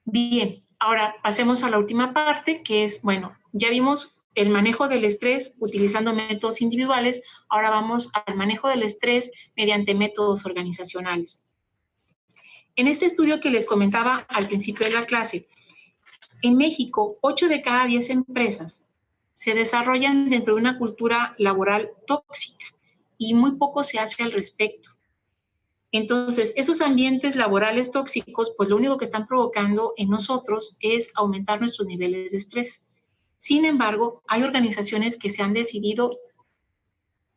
Speaker 1: Bien, ahora pasemos a la última parte, que es, bueno, ya vimos el manejo del estrés utilizando métodos individuales, ahora vamos al manejo del estrés mediante métodos organizacionales. En este estudio que les comentaba al principio de la clase, en México, 8 de cada 10 empresas se desarrollan dentro de una cultura laboral tóxica y muy poco se hace al respecto. Entonces, esos ambientes laborales tóxicos, pues lo único que están provocando en nosotros es aumentar nuestros niveles de estrés. Sin embargo, hay organizaciones que se han decidido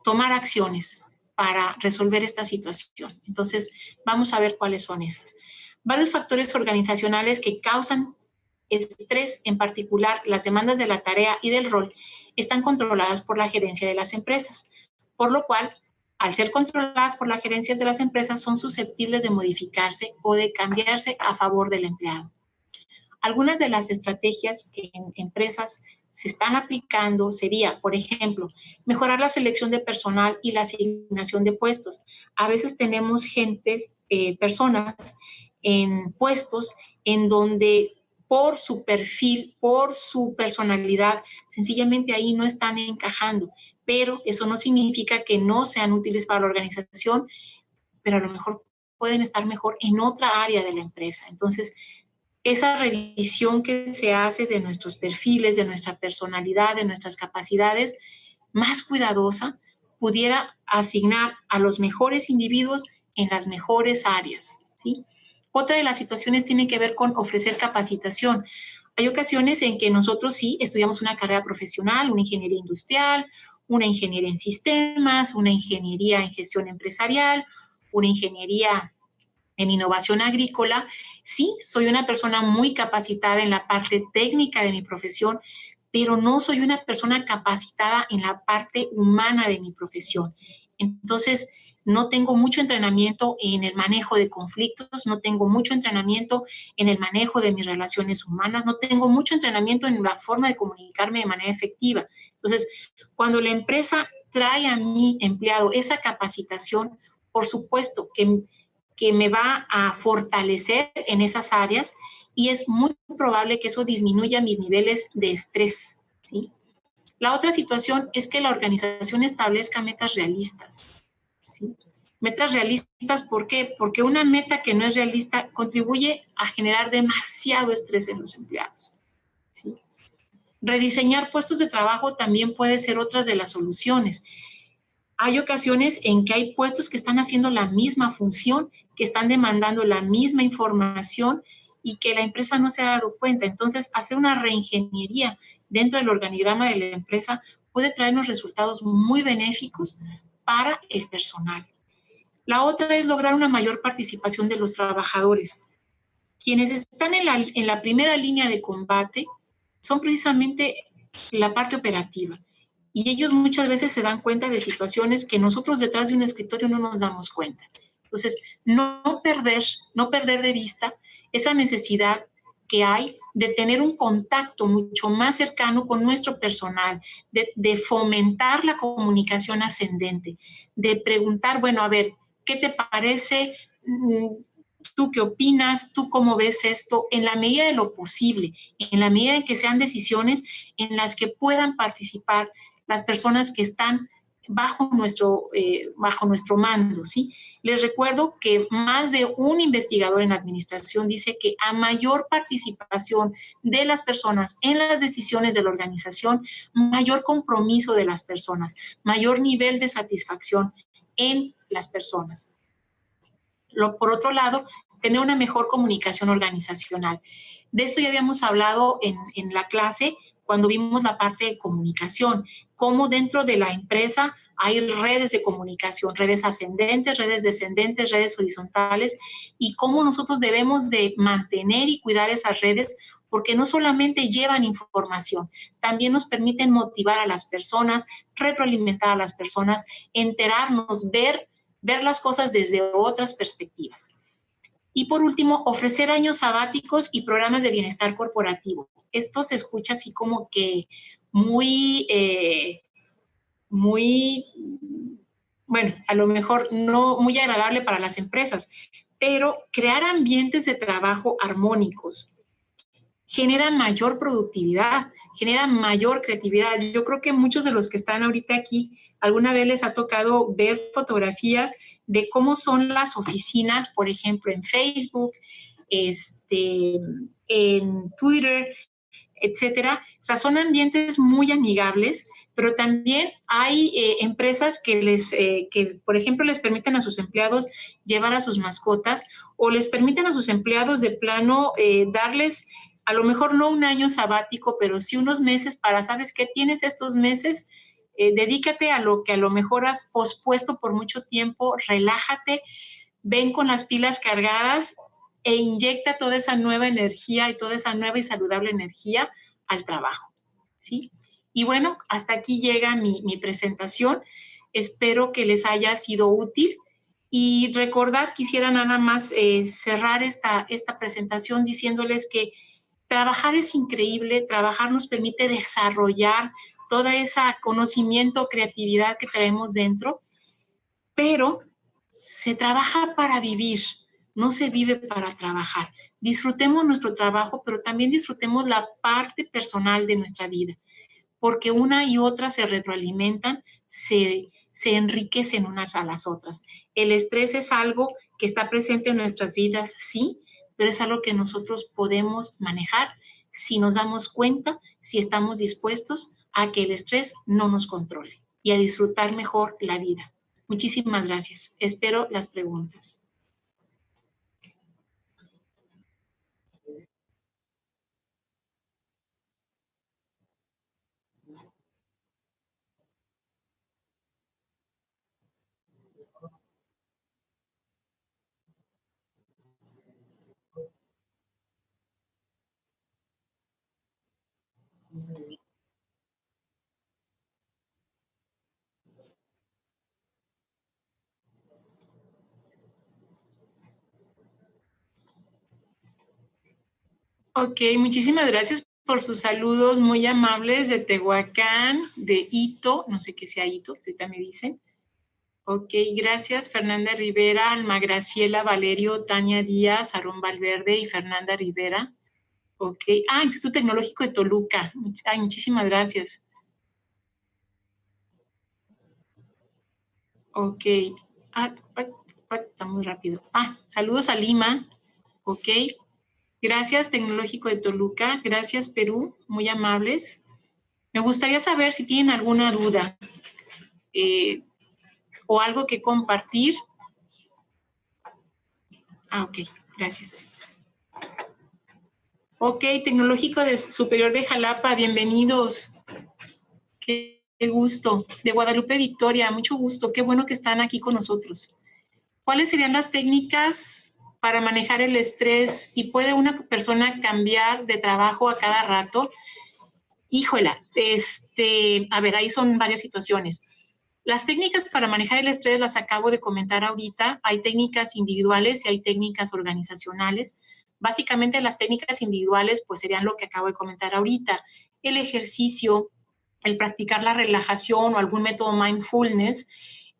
Speaker 1: tomar acciones para resolver esta situación. Entonces, vamos a ver cuáles son esas. Varios factores organizacionales que causan estrés, en particular las demandas de la tarea y del rol, están controladas por la gerencia de las empresas, por lo cual, al ser controladas por las gerencias de las empresas, son susceptibles de modificarse o de cambiarse a favor del empleado. Algunas de las estrategias que en empresas se están aplicando sería, por ejemplo, mejorar la selección de personal y la asignación de puestos. A veces tenemos personas en puestos en donde por su perfil, por su personalidad, sencillamente ahí no están encajando, pero eso no significa que no sean útiles para la organización, pero a lo mejor pueden estar mejor en otra área de la empresa. Entonces, esa revisión que se hace de nuestros perfiles, de nuestra personalidad, de nuestras capacidades, más cuidadosa, pudiera asignar a los mejores individuos en las mejores áreas, ¿sí? Otra de las situaciones tiene que ver con ofrecer capacitación. Hay ocasiones en que nosotros sí estudiamos una carrera profesional, una ingeniería industrial, una ingeniería en sistemas, una ingeniería en gestión empresarial, una ingeniería en innovación agrícola. Sí, soy una persona muy capacitada en la parte técnica de mi profesión, pero no soy una persona capacitada en la parte humana de mi profesión. Entonces, no tengo mucho entrenamiento en el manejo de conflictos, no tengo mucho entrenamiento en el manejo de mis relaciones humanas, no tengo mucho entrenamiento en la forma de comunicarme de manera efectiva. Entonces, cuando la empresa trae a mi empleado esa capacitación, por supuesto que me va a fortalecer en esas áreas y es muy probable que eso disminuya mis niveles de estrés, ¿sí? La otra situación es que la organización establezca metas realistas, ¿sí? Metas realistas, ¿por qué? Porque una meta que no es realista contribuye a generar demasiado estrés en los empleados, ¿sí? Rediseñar puestos de trabajo también puede ser otra de las soluciones. Hay ocasiones en que hay puestos que están haciendo la misma función, que están demandando la misma información y que la empresa no se ha dado cuenta. Entonces, hacer una reingeniería dentro del organigrama de la empresa puede traernos resultados muy benéficos para el personal. La otra es lograr una mayor participación de los trabajadores. Quienes están en la primera línea de combate son precisamente la parte operativa. Y ellos muchas veces se dan cuenta de situaciones que nosotros detrás de un escritorio no nos damos cuenta. Entonces, no perder de vista esa necesidad que hay de tener un contacto mucho más cercano con nuestro personal, de fomentar la comunicación ascendente, de preguntar, bueno, a ver, ¿qué te parece? ¿Tú qué opinas? ¿Tú cómo ves esto? En la medida de lo posible, en la medida en que sean decisiones en las que puedan participar las personas que están bajo nuestro mando, ¿sí? Les recuerdo que más de un investigador en administración dice que a mayor participación de las personas en las decisiones de la organización, mayor compromiso de las personas, mayor nivel de satisfacción en las personas. Por otro lado, tener una mejor comunicación organizacional. De esto ya habíamos hablado en la clase cuando vimos la parte de comunicación, cómo dentro de la empresa hay redes de comunicación, redes ascendentes, redes descendentes, redes horizontales, y cómo nosotros debemos de mantener y cuidar esas redes, porque no solamente llevan información, también nos permiten motivar a las personas, retroalimentar a las personas, enterarnos, ver las cosas desde otras perspectivas. Y por último, ofrecer años sabáticos y programas de bienestar corporativo. Esto se escucha así como que muy, bueno, a lo mejor no muy agradable para las empresas, pero crear ambientes de trabajo armónicos genera mayor productividad, genera mayor creatividad. Yo creo que muchos de los que están ahorita aquí, alguna vez les ha tocado ver fotografías de cómo son las oficinas, por ejemplo, en Facebook, en Twitter, etcétera. O sea, son ambientes muy amigables, pero también hay empresas que, por ejemplo, les permiten a sus empleados llevar a sus mascotas o les permiten a sus empleados de plano darles a lo mejor no un año sabático, pero sí unos meses para, ¿sabes qué? Tienes estos meses, dedícate a lo que a lo mejor has pospuesto por mucho tiempo, relájate, ven con las pilas cargadas e inyecta toda esa nueva energía y toda esa nueva y saludable energía al trabajo, ¿sí? Y bueno, hasta aquí llega mi presentación. Espero que les haya sido útil. Y recordar, quisiera nada más cerrar esta presentación diciéndoles que trabajar es increíble, trabajar nos permite desarrollar toda esa conocimiento, creatividad que traemos dentro, pero se trabaja para vivir, no se vive para trabajar. Disfrutemos nuestro trabajo, pero también disfrutemos la parte personal de nuestra vida, porque una y otra se retroalimentan, se enriquecen unas a las otras. El estrés es algo que está presente en nuestras vidas, sí, pero es algo que nosotros podemos manejar si nos damos cuenta, si estamos dispuestos a que el estrés no nos controle y a disfrutar mejor la vida. Muchísimas gracias. Espero las preguntas. Ok, muchísimas gracias por sus saludos muy amables de Tehuacán, de Ito, no sé qué sea Ito, ahorita me dicen. Ok, gracias Fernanda Rivera, Alma Graciela Valerio, Tania Díaz, Aarón Valverde y Fernanda Rivera. Ok, Instituto Tecnológico de Toluca. Ay, muchísimas gracias. Ok, está muy rápido. Saludos a Lima. Ok, gracias Tecnológico de Toluca, gracias Perú, muy amables. Me gustaría saber si tienen alguna duda o algo que compartir. Ok, gracias. Ok, Tecnológico Superior de Jalapa, bienvenidos. Qué gusto. De Guadalupe Victoria, mucho gusto. Qué bueno que están aquí con nosotros. ¿Cuáles serían las técnicas para manejar el estrés y puede una persona cambiar de trabajo a cada rato? Híjola, a ver, ahí son varias situaciones. Las técnicas para manejar el estrés las acabo de comentar ahorita. Hay técnicas individuales y hay técnicas organizacionales. Básicamente las técnicas individuales pues serían lo que acabo de comentar ahorita. El ejercicio, el practicar la relajación o algún método mindfulness,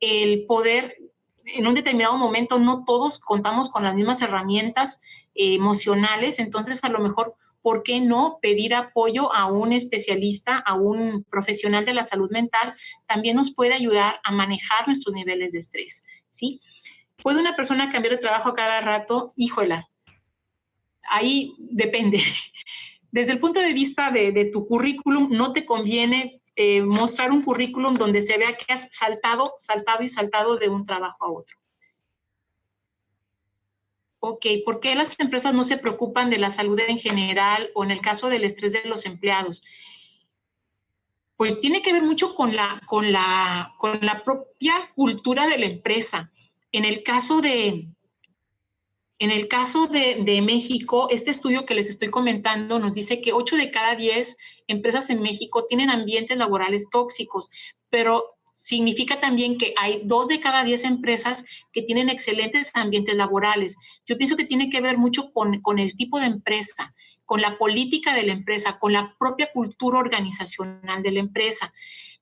Speaker 1: el poder en un determinado momento no todos contamos con las mismas herramientas emocionales, entonces a lo mejor ¿por qué no pedir apoyo a un especialista, a un profesional de la salud mental? También nos puede ayudar a manejar nuestros niveles de estrés, ¿sí? ¿Puede una persona cambiar de trabajo a cada rato? Híjola, ahí depende. Desde el punto de vista de tu currículum, no te conviene mostrar un currículum donde se vea que has saltado de un trabajo a otro. Ok, ¿por qué las empresas no se preocupan de la salud en general o en el caso del estrés de los empleados? Pues tiene que ver mucho con la propia cultura de la empresa. En el caso de México, este estudio que les estoy comentando nos dice que 8 de cada 10 empresas en México tienen ambientes laborales tóxicos, pero significa también que hay 2 de cada 10 empresas que tienen excelentes ambientes laborales. Yo pienso que tiene que ver mucho con el tipo de empresa, con la política de la empresa, con la propia cultura organizacional de la empresa.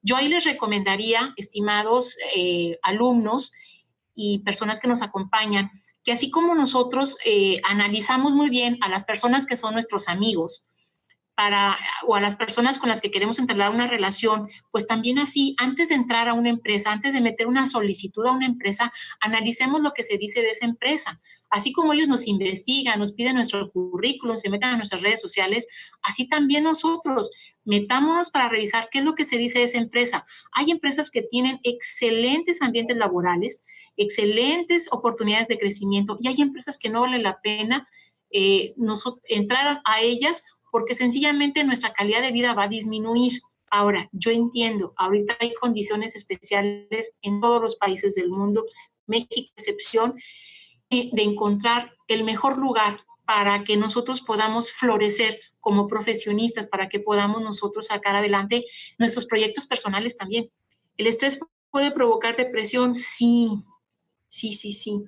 Speaker 1: Yo ahí les recomendaría, estimados alumnos y personas que nos acompañan, que así como nosotros analizamos muy bien a las personas que son nuestros amigos, o a las personas con las que queremos entablar una relación, pues también así, antes de entrar a una empresa, antes de meter una solicitud a una empresa, analicemos lo que se dice de esa empresa. Así como ellos nos investigan, nos piden nuestro currículum, se meten a nuestras redes sociales, así también nosotros metámonos para revisar qué es lo que se dice de esa empresa. Hay empresas que tienen excelentes ambientes laborales, excelentes oportunidades de crecimiento y hay empresas que no vale la pena entrar a ellas porque sencillamente nuestra calidad de vida va a disminuir. Ahora, yo entiendo, ahorita hay condiciones especiales en todos los países del mundo, México excepción, de encontrar el mejor lugar para que nosotros podamos florecer como profesionistas, para que podamos nosotros sacar adelante nuestros proyectos personales también. ¿El estrés puede provocar depresión? Sí, sí, sí, sí.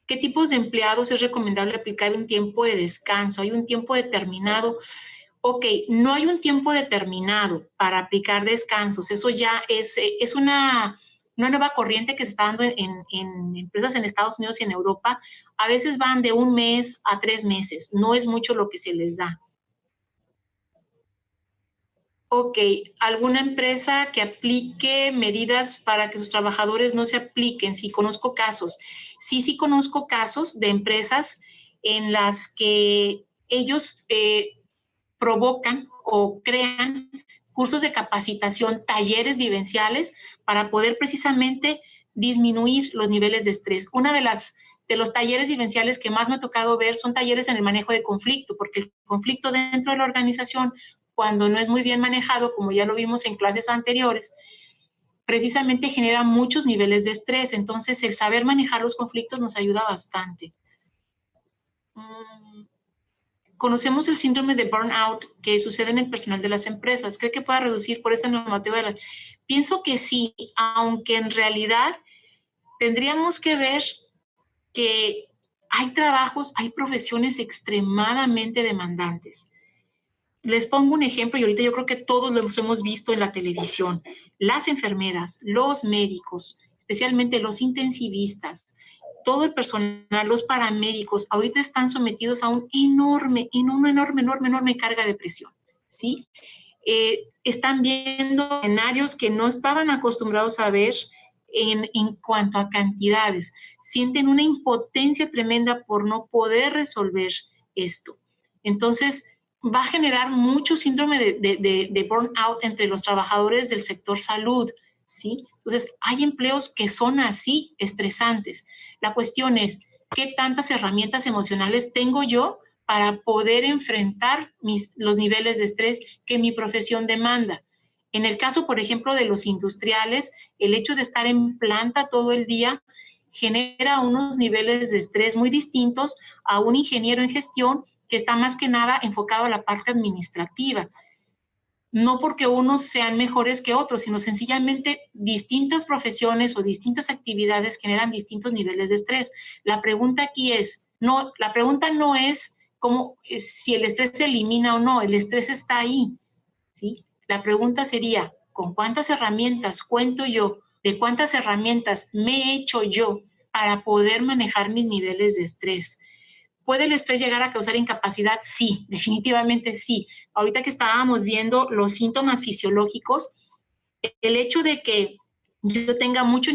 Speaker 1: ¿Qué tipos de empleados es recomendable aplicar un tiempo de descanso? ¿Hay un tiempo determinado? Ok, no hay un tiempo determinado para aplicar descansos. Eso ya es una nueva corriente que se está dando en empresas en Estados Unidos y en Europa. A veces van de 1 mes a 3 meses. No es mucho lo que se les da. Ok, ¿alguna empresa que aplique medidas para que sus trabajadores no se apliquen? Sí, conozco casos. Sí, sí conozco casos de empresas en las que ellos provocan o crean cursos de capacitación, talleres vivenciales para poder precisamente disminuir los niveles de estrés. Una de los talleres vivenciales que más me ha tocado ver son talleres en el manejo de conflicto, porque el conflicto dentro de la organización, cuando no es muy bien manejado, como ya lo vimos en clases anteriores, precisamente genera muchos niveles de estrés. Entonces, el saber manejar los conflictos nos ayuda bastante. Conocemos el síndrome de burnout que sucede en el personal de las empresas. ¿Cree que pueda reducir por esta normativa? Pienso que sí, aunque en realidad tendríamos que ver que hay trabajos, hay profesiones extremadamente demandantes. Les pongo un ejemplo y ahorita yo creo que todos lo hemos visto en la televisión. Las enfermeras, los médicos, especialmente los intensivistas, todo el personal, los paramédicos, ahorita están sometidos a una enorme carga de presión, ¿sí? Están viendo escenarios que no estaban acostumbrados a ver en cuanto a cantidades. Sienten una impotencia tremenda por no poder resolver esto. Entonces, va a generar mucho síndrome de burnout entre los trabajadores del sector salud, ¿sí? Entonces, hay empleos que son así, estresantes. La cuestión es, ¿qué tantas herramientas emocionales tengo yo para poder enfrentar los niveles de estrés que mi profesión demanda? En el caso, por ejemplo, de los industriales, el hecho de estar en planta todo el día genera unos niveles de estrés muy distintos a un ingeniero en gestión que está más que nada enfocado a la parte administrativa. No porque unos sean mejores que otros, sino sencillamente distintas profesiones o distintas actividades generan distintos niveles de estrés. La pregunta aquí es, la pregunta no es si el estrés se elimina o no, el estrés está ahí, ¿sí? La pregunta sería, ¿con cuántas herramientas cuento yo? ¿De cuántas herramientas me he hecho yo para poder manejar mis niveles de estrés? ¿Puede el estrés llegar a causar incapacidad? Sí, definitivamente sí. Ahorita que estábamos viendo los síntomas fisiológicos, el hecho de que yo tenga mucho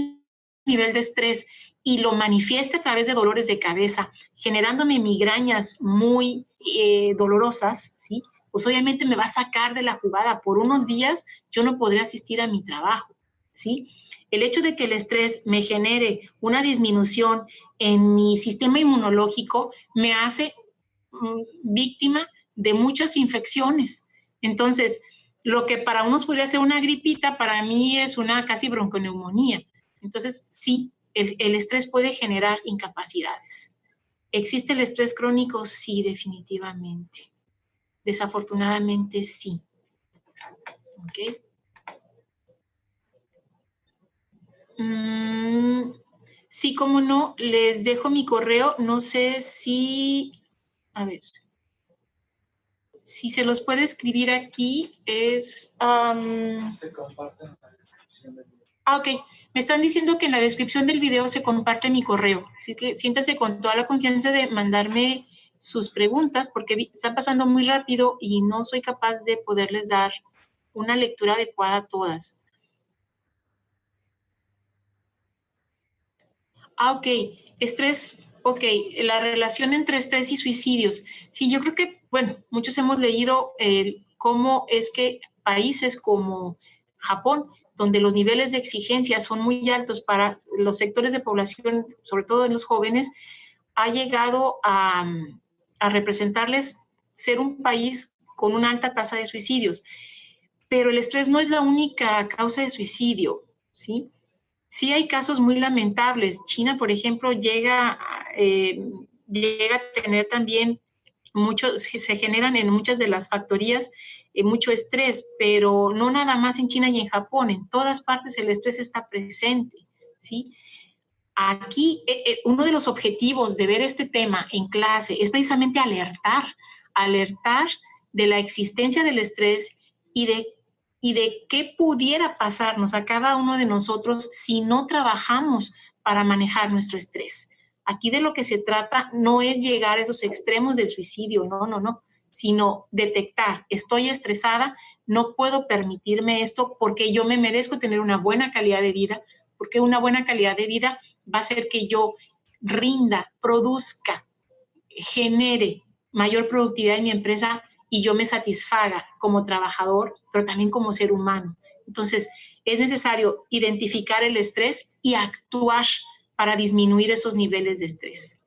Speaker 1: nivel de estrés y lo manifieste a través de dolores de cabeza, generándome migrañas muy dolorosas, ¿sí? Pues obviamente me va a sacar de la jugada. Por unos días yo no podré asistir a mi trabajo, ¿sí? El hecho de que el estrés me genere una disminución en mi sistema inmunológico me hace víctima de muchas infecciones. Entonces, lo que para unos podría ser una gripita, para mí es una casi bronconeumonía. Entonces, sí, el estrés puede generar incapacidades. ¿Existe el estrés crónico? Sí, definitivamente. Desafortunadamente, sí. ¿Ok? Sí, cómo no, les dejo mi correo. No sé si... A ver. Si se los puede escribir aquí, es... se comparte en la descripción del video. Ok. Me están diciendo que en la descripción del video se comparte mi correo. Así que siéntanse con toda la confianza de mandarme sus preguntas porque están pasando muy rápido y no soy capaz de poderles dar una lectura adecuada a todas. Ok. Estrés, ok. La relación entre estrés y suicidios. Sí, yo creo que, bueno, muchos hemos leído cómo es que países como Japón, donde los niveles de exigencia son muy altos para los sectores de población, sobre todo en los jóvenes, ha llegado a representarles ser un país con una alta tasa de suicidios. Pero el estrés no es la única causa de suicidio, ¿sí? Sí hay casos muy lamentables. China, por ejemplo, llega a tener también se generan en muchas de las factorías mucho estrés, pero no nada más en China y en Japón, en todas partes el estrés está presente, ¿sí? Aquí uno de los objetivos de ver este tema en clase es precisamente alertar de la existencia del estrés y de qué pudiera pasarnos a cada uno de nosotros si no trabajamos para manejar nuestro estrés. Aquí de lo que se trata no es llegar a esos extremos del suicidio, no, sino detectar, estoy estresada, no puedo permitirme esto porque yo me merezco tener una buena calidad de vida, porque una buena calidad de vida va a hacer que yo rinda, produzca genere mayor productividad en mi empresa y yo me satisfaga como trabajador, pero también como ser humano. Entonces, es necesario identificar el estrés y actuar para disminuir esos niveles de estrés.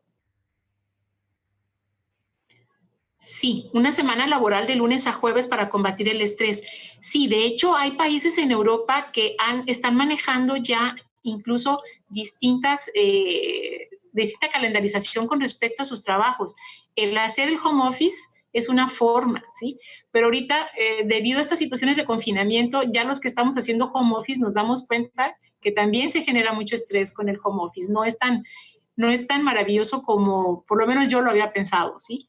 Speaker 1: Sí, una semana laboral de lunes a jueves para combatir el estrés. Sí, de hecho hay países en Europa que están manejando ya incluso distinta calendarización con respecto a sus trabajos. El hacer el home office es una forma, ¿sí? Pero ahorita, debido a estas situaciones de confinamiento, ya los que estamos haciendo home office nos damos cuenta que también se genera mucho estrés con el home office. No es tan maravilloso como por lo menos yo lo había pensado, ¿sí?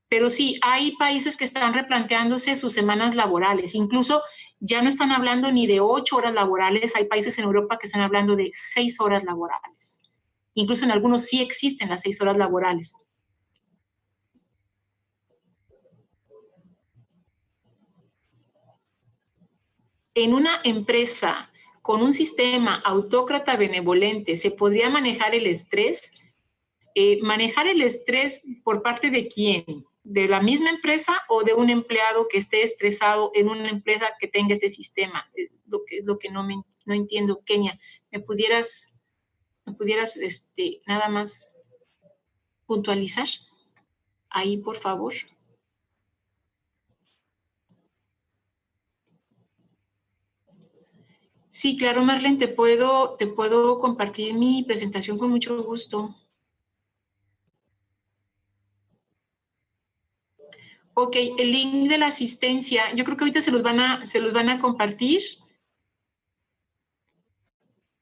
Speaker 1: Pero sí, hay países que están replanteándose sus semanas laborales. Incluso ya no están hablando ni de 8 horas laborales. Hay países en Europa que están hablando de 6 horas laborales. Incluso en algunos sí existen las 6 horas laborales. En una empresa con un sistema autócrata benevolente, ¿se podría manejar el estrés? ¿Manejar el estrés por parte de quién? ¿De la misma empresa o de un empleado que esté estresado en una empresa que tenga este sistema? Es lo que no entiendo, Kenia. ¿Me pudieras nada más puntualizar ahí, por favor? Sí, claro, Marlene, te puedo compartir mi presentación con mucho gusto. Ok, el link de la asistencia, yo creo que ahorita se los van a compartir.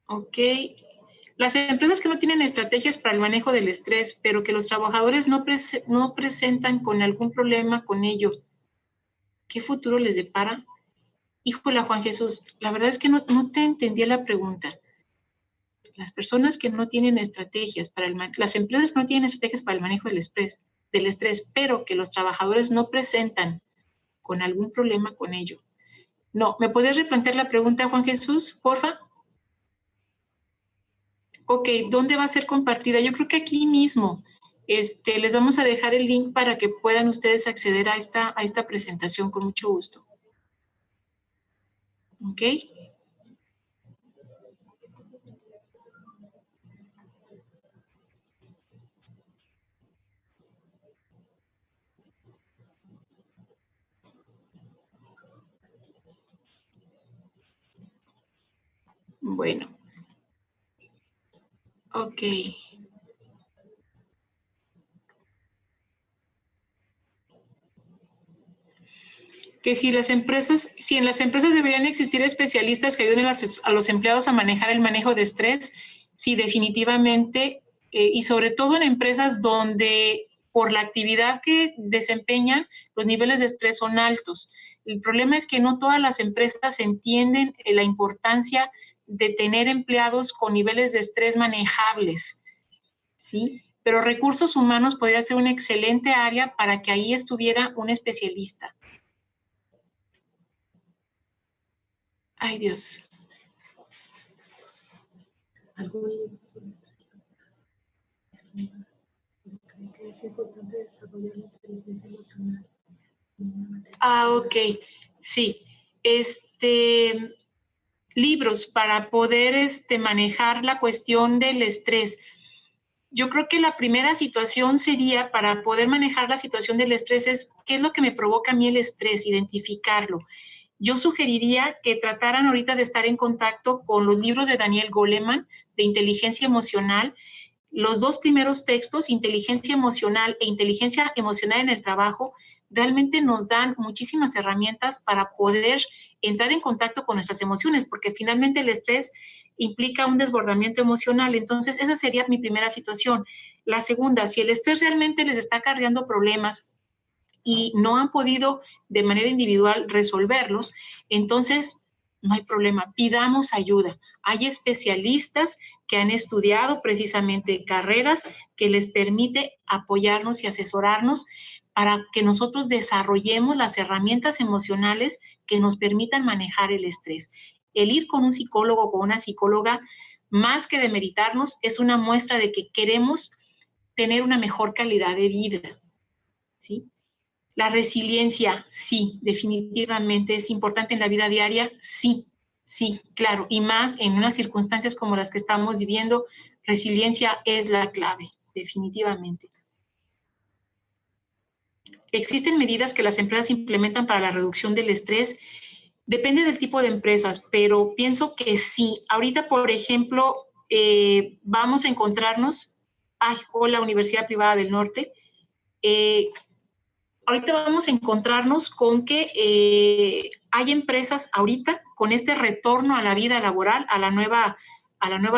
Speaker 1: Ok. Las empresas que no tienen estrategias para el manejo del estrés, pero que los trabajadores no presentan con algún problema con ello, ¿qué futuro les depara? Híjole, Juan Jesús, la verdad es que no te entendí la pregunta. Las personas que no tienen estrategias las empresas que no tienen estrategias para el manejo del estrés, pero que los trabajadores no presentan con algún problema con ello. No, ¿me puedes replantear la pregunta, Juan Jesús, porfa? Ok, ¿dónde va a ser compartida? Yo creo que aquí mismo. Les vamos a dejar el link para que puedan ustedes acceder a esta presentación con mucho gusto. ¿Ok? Bueno. Ok. Que si en las empresas deberían existir especialistas que ayuden a los empleados a manejar el manejo de estrés, sí, definitivamente, y sobre todo en empresas donde por la actividad que desempeñan, los niveles de estrés son altos. El problema es que no todas las empresas entienden la importancia de tener empleados con niveles de estrés manejables, ¿sí? Pero recursos humanos podría ser una excelente área para que ahí estuviera un especialista. Ay, Dios.
Speaker 2: ¿Algún libro sobre creo que es importante desarrollar la inteligencia emocional?
Speaker 1: Ok. Sí. Libros para poder manejar la cuestión del estrés. Yo creo que la primera situación sería para poder manejar la situación del estrés es qué es lo que me provoca a mí el estrés, identificarlo. Yo sugeriría que trataran ahorita de estar en contacto con los libros de Daniel Goleman de inteligencia emocional. Los dos primeros textos, inteligencia emocional e inteligencia emocional en el trabajo, realmente nos dan muchísimas herramientas para poder entrar en contacto con nuestras emociones, porque finalmente el estrés implica un desbordamiento emocional. Entonces, esa sería mi primera situación. La segunda, si el estrés realmente les está acarreando problemas y no han podido de manera individual resolverlos, entonces no hay problema, pidamos ayuda. Hay especialistas que han estudiado precisamente carreras que les permite apoyarnos y asesorarnos para que nosotros desarrollemos las herramientas emocionales que nos permitan manejar el estrés. El ir con un psicólogo o con una psicóloga, más que demeritarnos, es una muestra de que queremos tener una mejor calidad de vida, ¿sí? La resiliencia, sí, definitivamente es importante en la vida diaria, sí, sí, claro, y más en unas circunstancias como las que estamos viviendo, resiliencia es la clave, definitivamente. Existen medidas que las empresas implementan para la reducción del estrés. Depende del tipo de empresas, pero pienso que sí. Ahorita, por ejemplo, vamos a encontrarnos, hola Universidad Privada del Norte, ahorita vamos a encontrarnos con que hay empresas ahorita con este retorno a la vida laboral, a la nueva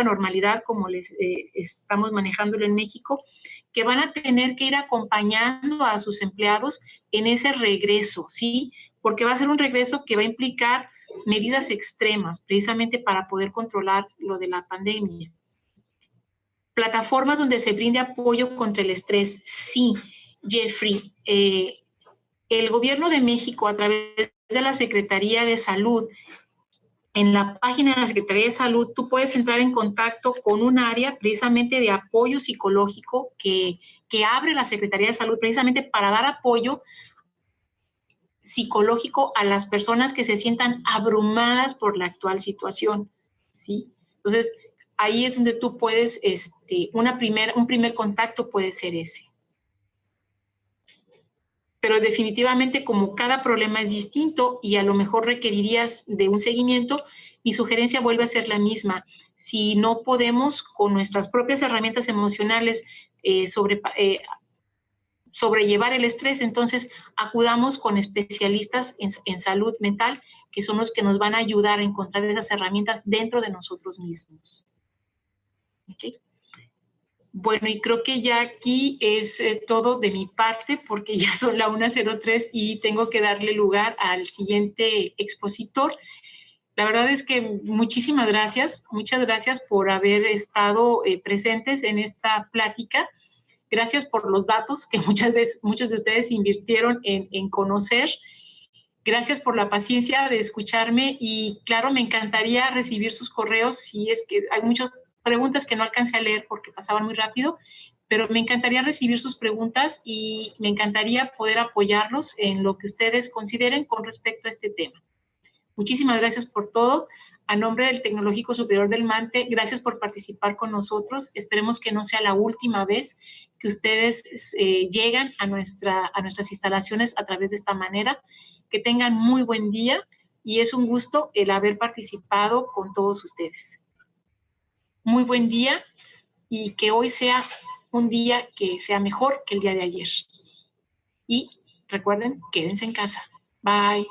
Speaker 1: normalidad, como les estamos manejándolo en México, que van a tener que ir acompañando a sus empleados en ese regreso, ¿sí? Porque va a ser un regreso que va a implicar medidas extremas, precisamente para poder controlar lo de la pandemia. Plataformas donde se brinde apoyo contra el estrés, sí, Jeffrey. El Gobierno de México, a través de la Secretaría de Salud, en la página de la Secretaría de Salud, tú puedes entrar en contacto con un área precisamente de apoyo psicológico que abre la Secretaría de Salud precisamente para dar apoyo psicológico a las personas que se sientan abrumadas por la actual situación, ¿sí? Entonces, ahí es donde tú puedes, un primer contacto puede ser ese. Pero definitivamente como cada problema es distinto y a lo mejor requerirías de un seguimiento, mi sugerencia vuelve a ser la misma. Si no podemos con nuestras propias herramientas emocionales sobrellevar el estrés, entonces acudamos con especialistas en salud mental, que son los que nos van a ayudar a encontrar esas herramientas dentro de nosotros mismos. ¿Okay? Bueno, y creo que ya aquí es todo de mi parte, porque ya son la 1:03 y tengo que darle lugar al siguiente expositor. La verdad es que muchísimas gracias, muchas gracias por haber estado presentes en esta plática. Gracias por los datos que muchos de ustedes invirtieron en conocer. Gracias por la paciencia de escucharme y claro, me encantaría recibir sus correos si es que hay muchas preguntas que no alcancé a leer porque pasaban muy rápido, pero me encantaría recibir sus preguntas y me encantaría poder apoyarlos en lo que ustedes consideren con respecto a este tema. Muchísimas gracias por todo. A nombre del Tecnológico Superior del Mante, gracias por participar con nosotros. Esperemos que no sea la última vez que ustedes llegan a nuestras instalaciones a través de esta manera. Que tengan muy buen día y es un gusto el haber participado con todos ustedes. Muy buen día y que hoy sea un día que sea mejor que el día de ayer. Y recuerden, quédense en casa. Bye.